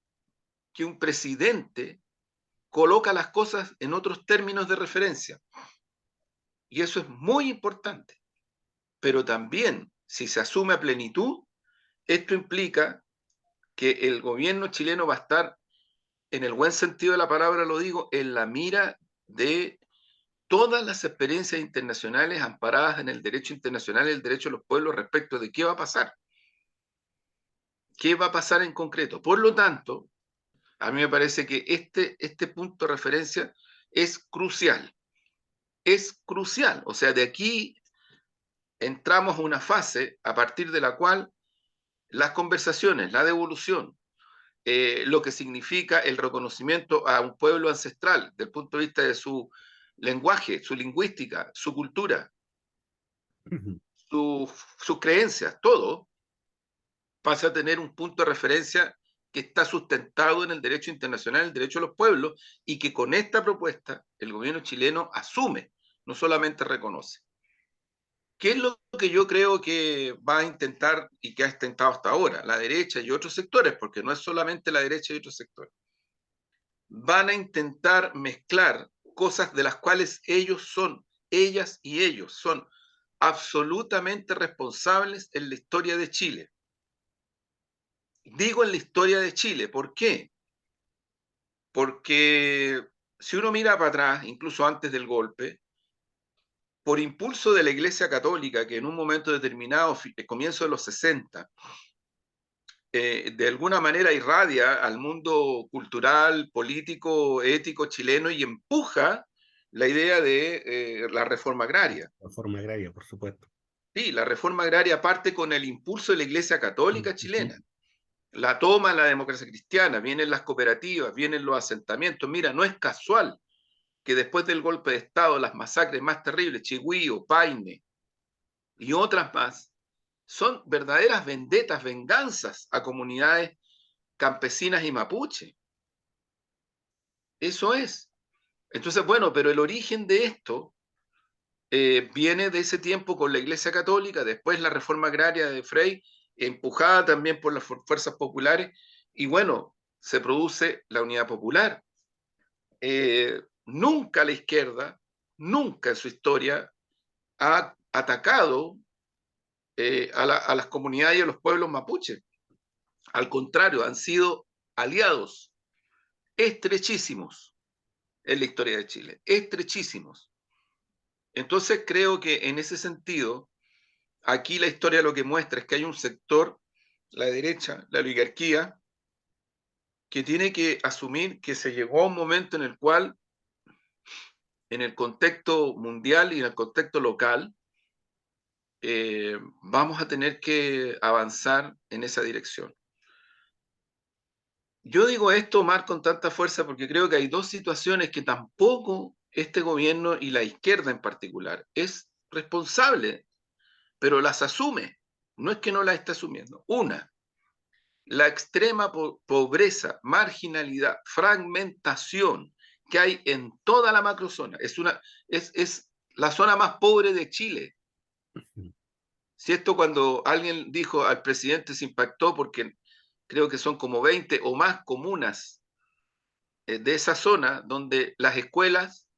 que un presidente coloca las cosas en otros términos de referencia. Y eso es muy importante. Pero también, si se asume a plenitud, esto implica que el gobierno chileno va a estar, en el buen sentido de la palabra lo digo, en la mira de todas las experiencias internacionales amparadas en el derecho internacional y el derecho de los pueblos respecto de qué va a pasar. ¿Qué va a pasar en concreto? Por lo tanto, a mí me parece que este punto de referencia es crucial. Es crucial. O sea, de aquí entramos a una fase a partir de la cual las conversaciones, la devolución, lo que significa el reconocimiento a un pueblo ancestral desde el punto de vista de su lenguaje, su lingüística, su cultura, sus creencias, todo pasa a tener un punto de referencia que está sustentado en el derecho internacional, el derecho de los pueblos, y que con esta propuesta el gobierno chileno asume, no solamente reconoce. ¿Qué es lo que yo creo que va a intentar y que ha intentado hasta ahora la derecha y otros sectores? Porque no es solamente la derecha y otros sectores. Van a intentar mezclar cosas de las cuales ellas y ellos son absolutamente responsables en la historia de Chile. Digo en la historia de Chile, ¿por qué? porque si uno mira para atrás, incluso antes del golpe, por impulso de la Iglesia Católica, que en un momento determinado, comienzo de los 60, de alguna manera irradia al mundo cultural, político, ético chileno y empuja la idea de la reforma agraria. La forma agraria, por supuesto. Sí, la reforma agraria parte con el impulso de la Iglesia Católica Ujú. chilena. La toma la democracia cristiana, vienen las cooperativas, vienen los asentamientos. Mira, no es casual que después del golpe de Estado, las masacres más terribles, Chigüío, Paine y otras más, son verdaderas vendetas, venganzas a comunidades campesinas y mapuche. Eso es. Entonces, bueno, pero el origen de esto viene de ese tiempo con la Iglesia Católica, después la reforma agraria de Frei, empujada también por las fuerzas populares, y bueno, se produce la unidad popular. Nunca la izquierda, nunca en su historia ha atacado a las comunidades y a los pueblos mapuches. Al contrario, han sido aliados estrechísimos en la historia de Chile, estrechísimos. Entonces creo que en ese sentido, aquí la historia lo que muestra es que hay un sector, la derecha, la oligarquía, que tiene que asumir que se llegó a un momento en el cual, en el contexto mundial y en el contexto local, vamos a tener que avanzar en esa dirección. Yo digo esto, Omar, con tanta fuerza porque creo que hay dos situaciones que tampoco este gobierno y la izquierda en particular es responsable, pero las asume. No es que no las esté asumiendo. Una, la extrema pobreza, marginalidad, fragmentación que hay en toda la macrozona. Es la zona más pobre de Chile. Si esto cuando alguien dijo al presidente se impactó porque creo que son como 20 o más comunas de esa zona donde las escuelas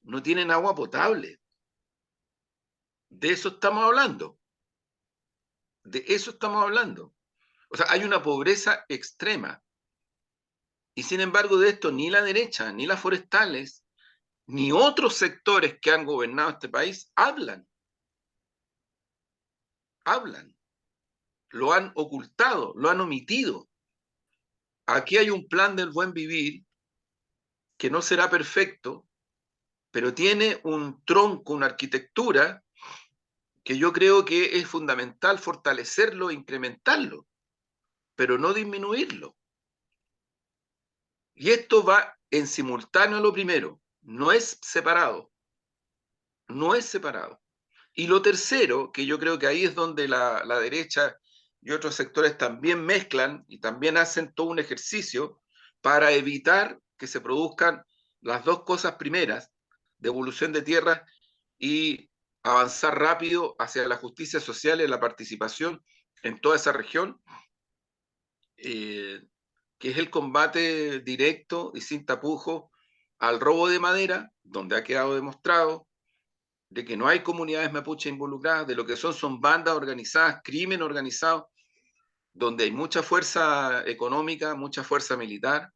no tienen agua potable. De eso estamos hablando. De eso estamos hablando. O sea, hay una pobreza extrema. Y sin embargo de esto ni la derecha, ni las forestales, ni otros sectores que han gobernado este país hablan. Hablan. Lo han ocultado, lo han omitido. Aquí hay un plan del buen vivir que no será perfecto, pero tiene un tronco, una arquitectura que yo creo que es fundamental fortalecerlo e incrementarlo, pero no disminuirlo. Y esto va en simultáneo a lo primero, no es separado, no es separado. Y lo tercero, que yo creo que ahí es donde la derecha y otros sectores también mezclan y también hacen todo un ejercicio para evitar que se produzcan las dos cosas primeras, devolución de tierras y avanzar rápido hacia la justicia social y la participación en toda esa región, eh, que es el combate directo y sin tapujos al robo de madera, donde ha quedado demostrado de que no hay comunidades mapuche involucradas, de lo que son bandas organizadas, crimen organizado, donde hay mucha fuerza económica, mucha fuerza militar,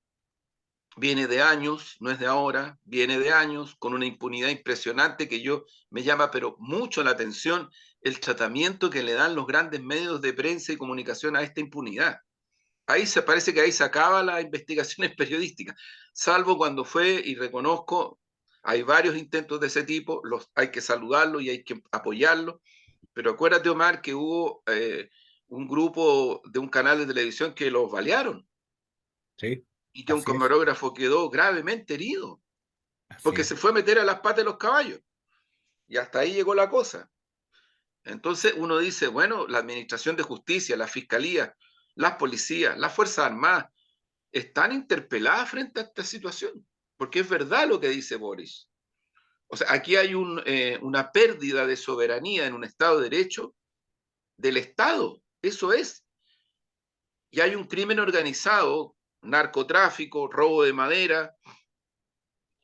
viene de años, no es de ahora, viene de años, con una impunidad impresionante que yo me llama pero mucho la atención el tratamiento que le dan los grandes medios de prensa y comunicación a esta impunidad. Ahí se parece que ahí se acaba las investigaciones periodísticas, salvo cuando fue, y reconozco, hay varios intentos de ese tipo, hay que saludarlo y hay que apoyarlo, pero acuérdate, Omar, que hubo un grupo de un canal de televisión que los balearon Sí, y que un así es, camarógrafo quedó gravemente herido así porque es. se fue a meter a las patas de los caballos y hasta ahí llegó la cosa. Entonces uno dice, bueno, la administración de justicia, la fiscalía, las policías, las fuerzas armadas, están interpeladas frente a esta situación, porque es verdad lo que dice Boris. O sea, aquí hay una pérdida de soberanía en un Estado de Derecho del Estado, eso es. Y hay un crimen organizado, narcotráfico, robo de madera,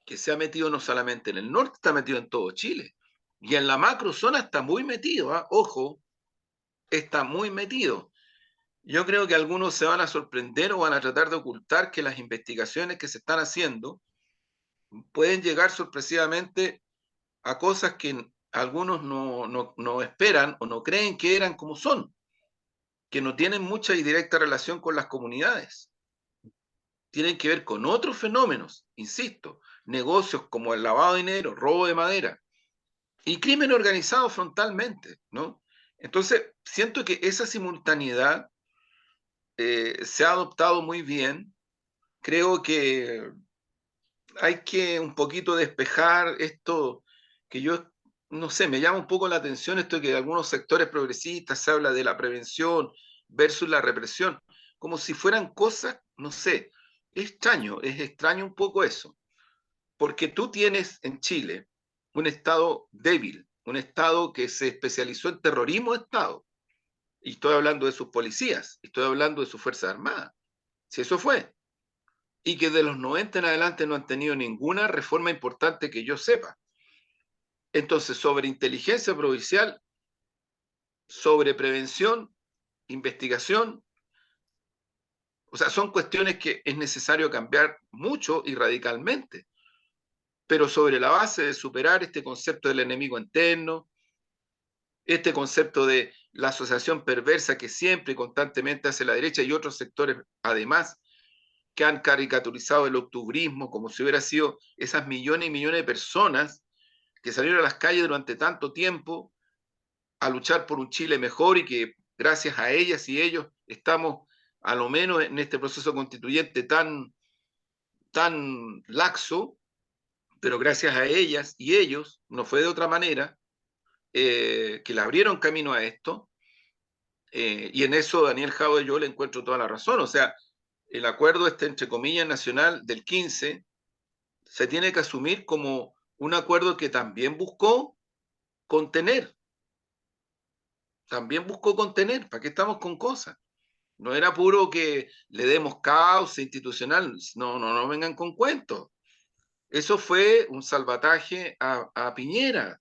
que se ha metido no solamente en el norte, está metido en todo Chile. Y en la macrozona está muy metido, ¿eh? Ojo, está muy metido. Yo creo que algunos se van a sorprender o van a tratar de ocultar que las investigaciones que se están haciendo pueden llegar sorpresivamente a cosas que algunos no esperan o no creen que eran como son, que no tienen mucha y directa relación con las comunidades. Tienen que ver con otros fenómenos, insisto, negocios como el lavado de dinero, robo de madera y crimen organizado frontalmente, ¿no? Entonces, siento que esa simultaneidad se ha adoptado muy bien. Creo que hay que un poquito despejar esto que yo, no sé, me llama un poco la atención esto de que algunos sectores progresistas se habla de la prevención versus la represión, como si fueran cosas, no sé, es extraño un poco eso, porque tú tienes en Chile un Estado débil, un Estado que se especializó en terrorismo de Estado, y estoy hablando de sus policías, y estoy hablando de sus Fuerzas Armadas, si eso fue, y que de los 90 en adelante no han tenido ninguna reforma importante que yo sepa. Entonces, sobre inteligencia provincial, sobre prevención, investigación, o sea, son cuestiones que es necesario cambiar mucho y radicalmente, pero sobre la base de superar este concepto del enemigo interno, este concepto de la asociación perversa que siempre y constantemente hace la derecha y otros sectores además que han caricaturizado el octubrismo como si hubiera sido esas millones y millones de personas que salieron a las calles durante tanto tiempo a luchar por un Chile mejor y que gracias a ellas y ellos estamos a lo menos en este proceso constituyente tan laxo, pero gracias a ellas y ellos, no fue de otra manera, que le abrieron camino a esto, y en eso Daniel Jaude yo le encuentro toda la razón, o sea, el acuerdo este entre comillas nacional del 15 se tiene que asumir como un acuerdo que contener, también buscó contener, ¿para qué estamos con cosas? No era puro que le demos causa institucional, no vengan con cuentos. Eso fue un salvataje a Piñera,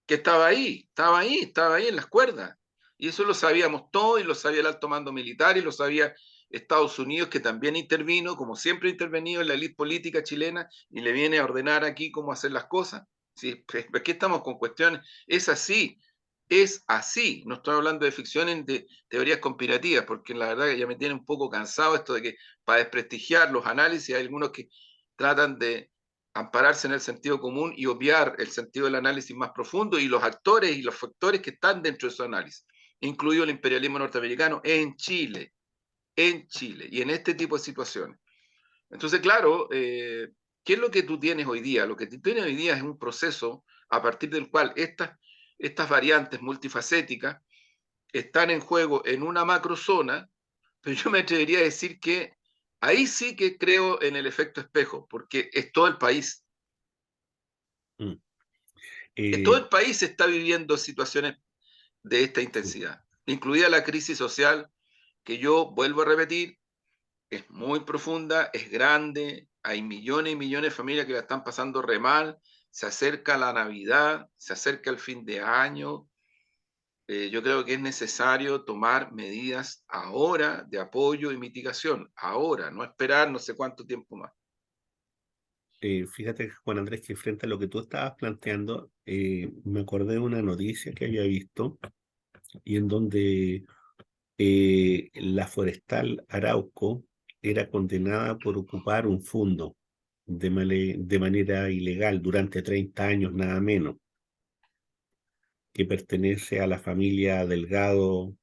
que estaba ahí en las cuerdas. Y eso lo sabíamos todos, y lo sabía el alto mando militar, y lo sabía Estados Unidos, que también intervino, como siempre ha intervenido en la élite política chilena, y le viene a ordenar aquí cómo hacer las cosas. Sí, pues, aquí estamos con cuestiones, es así, no estoy hablando de ficciones, de teorías conspirativas, porque la verdad que ya me tiene un poco cansado esto de que para desprestigiar los análisis hay algunos que tratan de ampararse en el sentido común y obviar el sentido del análisis más profundo y los actores y los factores que están dentro de su análisis, incluido el imperialismo norteamericano en Chile y en este tipo de situaciones. Entonces, claro, ¿qué es lo que tú tienes hoy día? Lo que tú tienes hoy día es un proceso a partir del cual estas variantes multifacéticas están en juego en una macrozona, pero yo me atrevería a decir que ahí sí que creo en el efecto espejo, porque es todo el país. Mm. Todo Eh, el país está viviendo situaciones de esta sí. intensidad, incluida la crisis social, que yo vuelvo a repetir, es muy profunda, es grande, hay millones y millones de familias que la están pasando re mal, se acerca la Navidad, se acerca el fin de año. Yo creo que es necesario tomar medidas ahora de apoyo y mitigación, ahora, no esperar no sé cuánto tiempo más. Fíjate, Juan Andrés, que frente a lo que tú estabas planteando, me acordé de una noticia que había visto y en donde la forestal Arauco era condenada por ocupar un fondo de manera ilegal durante 30 años, nada menos, que pertenece a la familia Delgado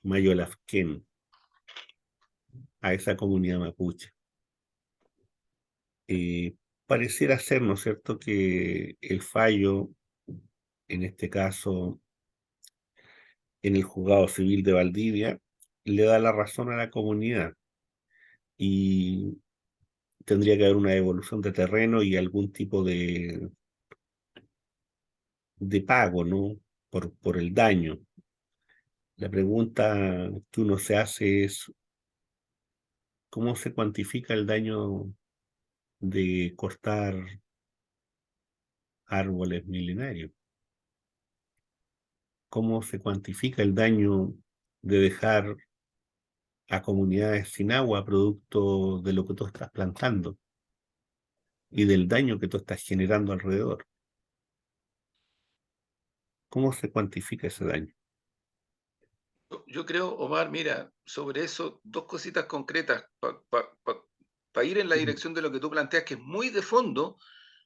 Mayolafquén, a esa comunidad mapuche. Eh, Pareciera ser, ¿no es cierto?, que el fallo, en este caso en el juzgado civil de Valdivia, le da la razón a la comunidad y tendría que haber una devolución de terreno y algún tipo de pago, ¿no? Por el daño. La pregunta que uno se hace es, ¿cómo se cuantifica el daño de cortar árboles milenarios? ¿Cómo se cuantifica el daño de dejar a comunidades sin agua producto de lo que tú estás plantando y del daño que tú estás generando alrededor. ¿Cómo se cuantifica ese daño? Yo creo, Omar, mira, sobre eso, dos cositas concretas para ir en la Ujú. dirección de lo que tú planteas, que es muy de fondo,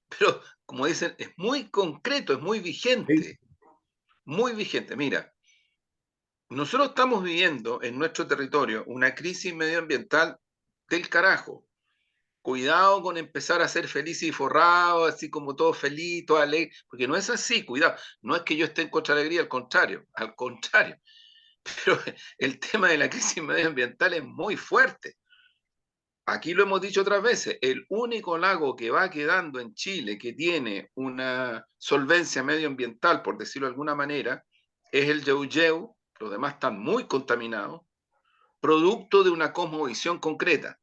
pero como dicen, es muy concreto, es muy Sí, vigente, muy vigente. Mira, nosotros estamos viviendo en nuestro territorio una crisis medioambiental del carajo. Cuidado con empezar a ser feliz y forrado, así como todo feliz, todo alegre, porque no es así, cuidado. No es que yo esté en contra de la alegría, al contrario. Pero el tema de la crisis medioambiental es muy fuerte. Aquí lo hemos dicho otras veces, el único lago que va quedando en Chile que tiene una solvencia medioambiental, por decirlo de alguna manera, es el Yauyeu, los demás están muy contaminados, producto de una cosmovisión concreta.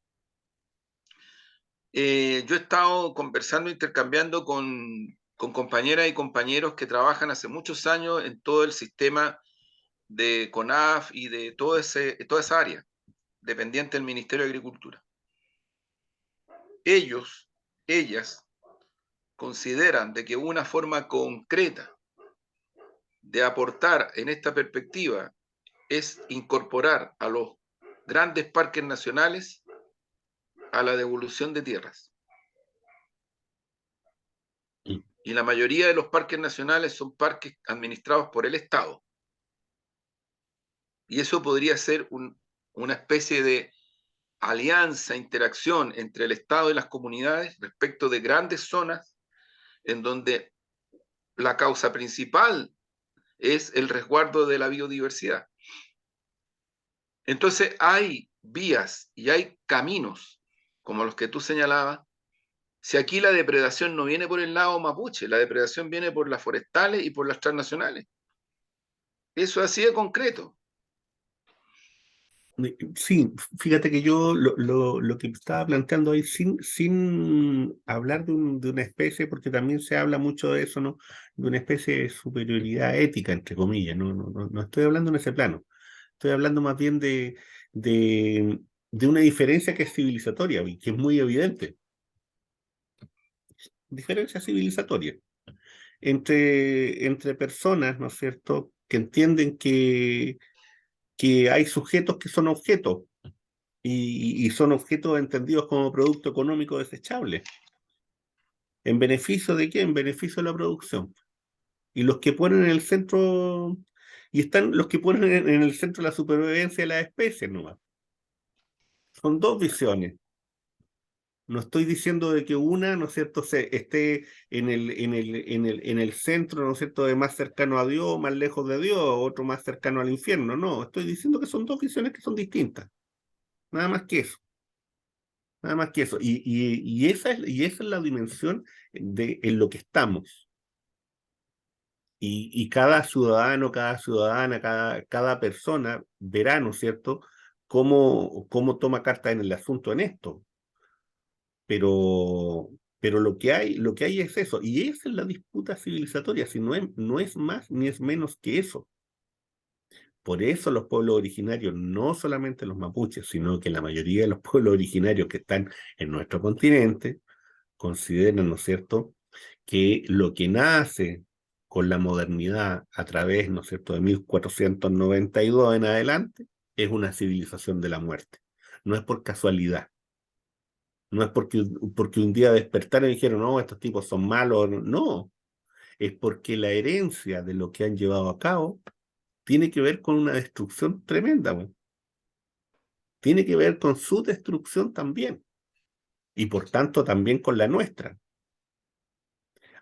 Yo he estado conversando, intercambiando con compañeras y compañeros que trabajan hace muchos años en todo el sistema de CONAF y de toda esa área, dependiente del Ministerio de Agricultura. Ellos, ellas, consideran de que una forma concreta de aportar en esta perspectiva es incorporar a los grandes parques nacionales a la devolución de tierras. mm, Y la mayoría de los parques nacionales son parques administrados por el Estado. Y eso podría ser una especie de alianza, interacción entre el Estado y las comunidades respecto de grandes zonas en donde la causa principal es el resguardo de la biodiversidad. Entonces hay vías y hay caminos, como los que tú señalabas. Si aquí la depredación no viene por el lado mapuche, la depredación viene por las forestales y por las transnacionales. Eso es así de concreto. sí, fíjate que yo lo que estaba planteando ahí, sin hablar de una especie, porque también se habla mucho de eso, ¿no? De una especie de superioridad ética, entre comillas, no estoy hablando en ese plano. Estoy hablando más bien de, de una diferencia que es civilizatoria y que es muy evidente. Diferencia civilizatoria entre personas, ¿no es cierto?, que entienden que hay sujetos que son objetos y son objetos entendidos como producto económico desechable. ¿En beneficio de qué? En beneficio de la producción. Y los que ponen en el centro, y están los que ponen en el centro la supervivencia de las especies, nomás. Son dos visiones. No estoy diciendo de que una, ¿no es cierto?, esté en el centro, ¿no es cierto?, de más cercano a Dios, más lejos de Dios, otro más cercano al infierno. No, estoy diciendo que son dos visiones que son distintas. Nada más que eso. Nada más que eso. Y esa es la dimensión en lo que estamos. Y cada ciudadano, cada ciudadana, cada persona verá, ¿no es cierto?, cómo toma carta en el asunto en esto. Pero, pero lo que hay es eso, y esa es la disputa civilizatoria, si no es más ni es menos que eso. Por eso los pueblos originarios, no solamente los mapuches, sino que la mayoría de los pueblos originarios que están en nuestro continente, consideran, ¿no es cierto?, que lo que nace con la modernidad a través, ¿no es cierto?, de 1492 en adelante, es una civilización de la muerte. No es por casualidad. No es porque un día despertaron y dijeron, no, estos tipos son malos. No, es porque la herencia de lo que han llevado a cabo tiene que ver con una destrucción tremenda, güey. Tiene que ver con su destrucción también. Y por tanto también con la nuestra.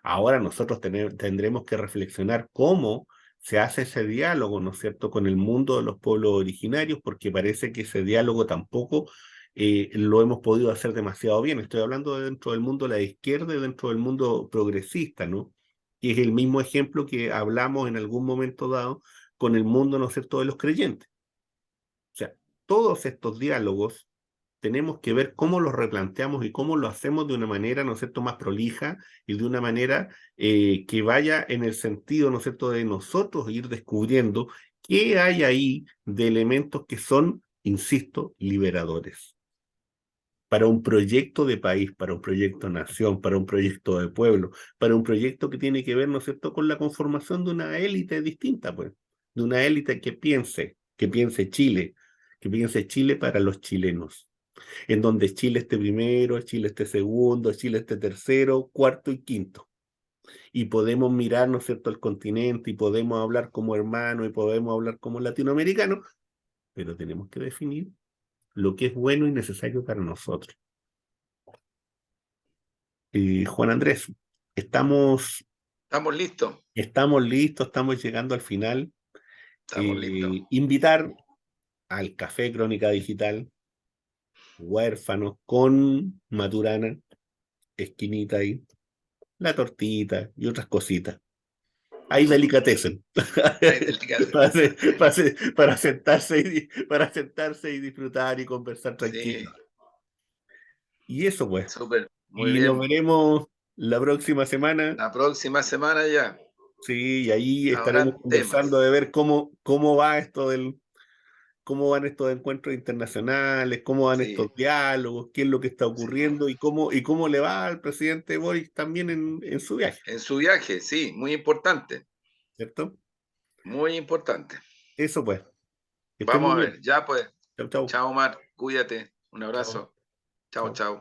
Ahora nosotros tendremos que reflexionar cómo se hace ese diálogo, ¿no es cierto?, con el mundo de los pueblos originarios, porque parece que ese diálogo tampoco lo hemos podido hacer demasiado bien. Estoy hablando de dentro del mundo de la izquierda y dentro del mundo progresista, ¿no? Que es el mismo ejemplo que hablamos en algún momento dado con el mundo, ¿no es cierto?, de los creyentes. O sea, todos estos diálogos tenemos que ver cómo los replanteamos y cómo lo hacemos de una manera, ¿no es cierto?, más prolija y de una manera que vaya en el sentido, ¿no es cierto?, de nosotros ir descubriendo ¿Qué hay ahí de elementos que son, insisto, liberadores? Para un proyecto de país, para un proyecto de nación, para un proyecto de pueblo, para un proyecto que tiene que ver, ¿no es cierto?, con la conformación de una élite distinta, pues, de una élite que piense Chile para los chilenos, en donde Chile esté primero, Chile esté segundo, Chile esté tercero, cuarto y quinto. Y podemos mirar, ¿no es cierto?, al continente y podemos hablar como hermanos y podemos hablar como latinoamericanos, pero tenemos que definir lo que es bueno y necesario para nosotros. Juan Andrés, estamos, Estamos listos, estamos listos, estamos llegando al final. estamos listos. Invitar al Café Crónica Digital, huérfanos con Maturana, esquinita ahí, la tortita y otras cositas. Ahí delicatessen. Ahí del Ticate. Para sentarse y disfrutar y conversar Sí, tranquilo. Y eso pues. súper, muy Y nos bien. veremos la próxima semana. La próxima semana ya Sí, y ahí estaremos habrán conversando de temas. ver cómo va esto cómo van estos encuentros internacionales, cómo van Sí, estos diálogos, qué es lo que está sí. ocurriendo y cómo le va al presidente Boris también en su viaje, En su viaje, sí, muy importante, ¿cierto? muy importante. Eso pues. Que estén Vamos muy a bien. ver, ya pues. Chau, chau. Chao, Omar, cuídate. Un Chau, abrazo. Chao, chau. chao.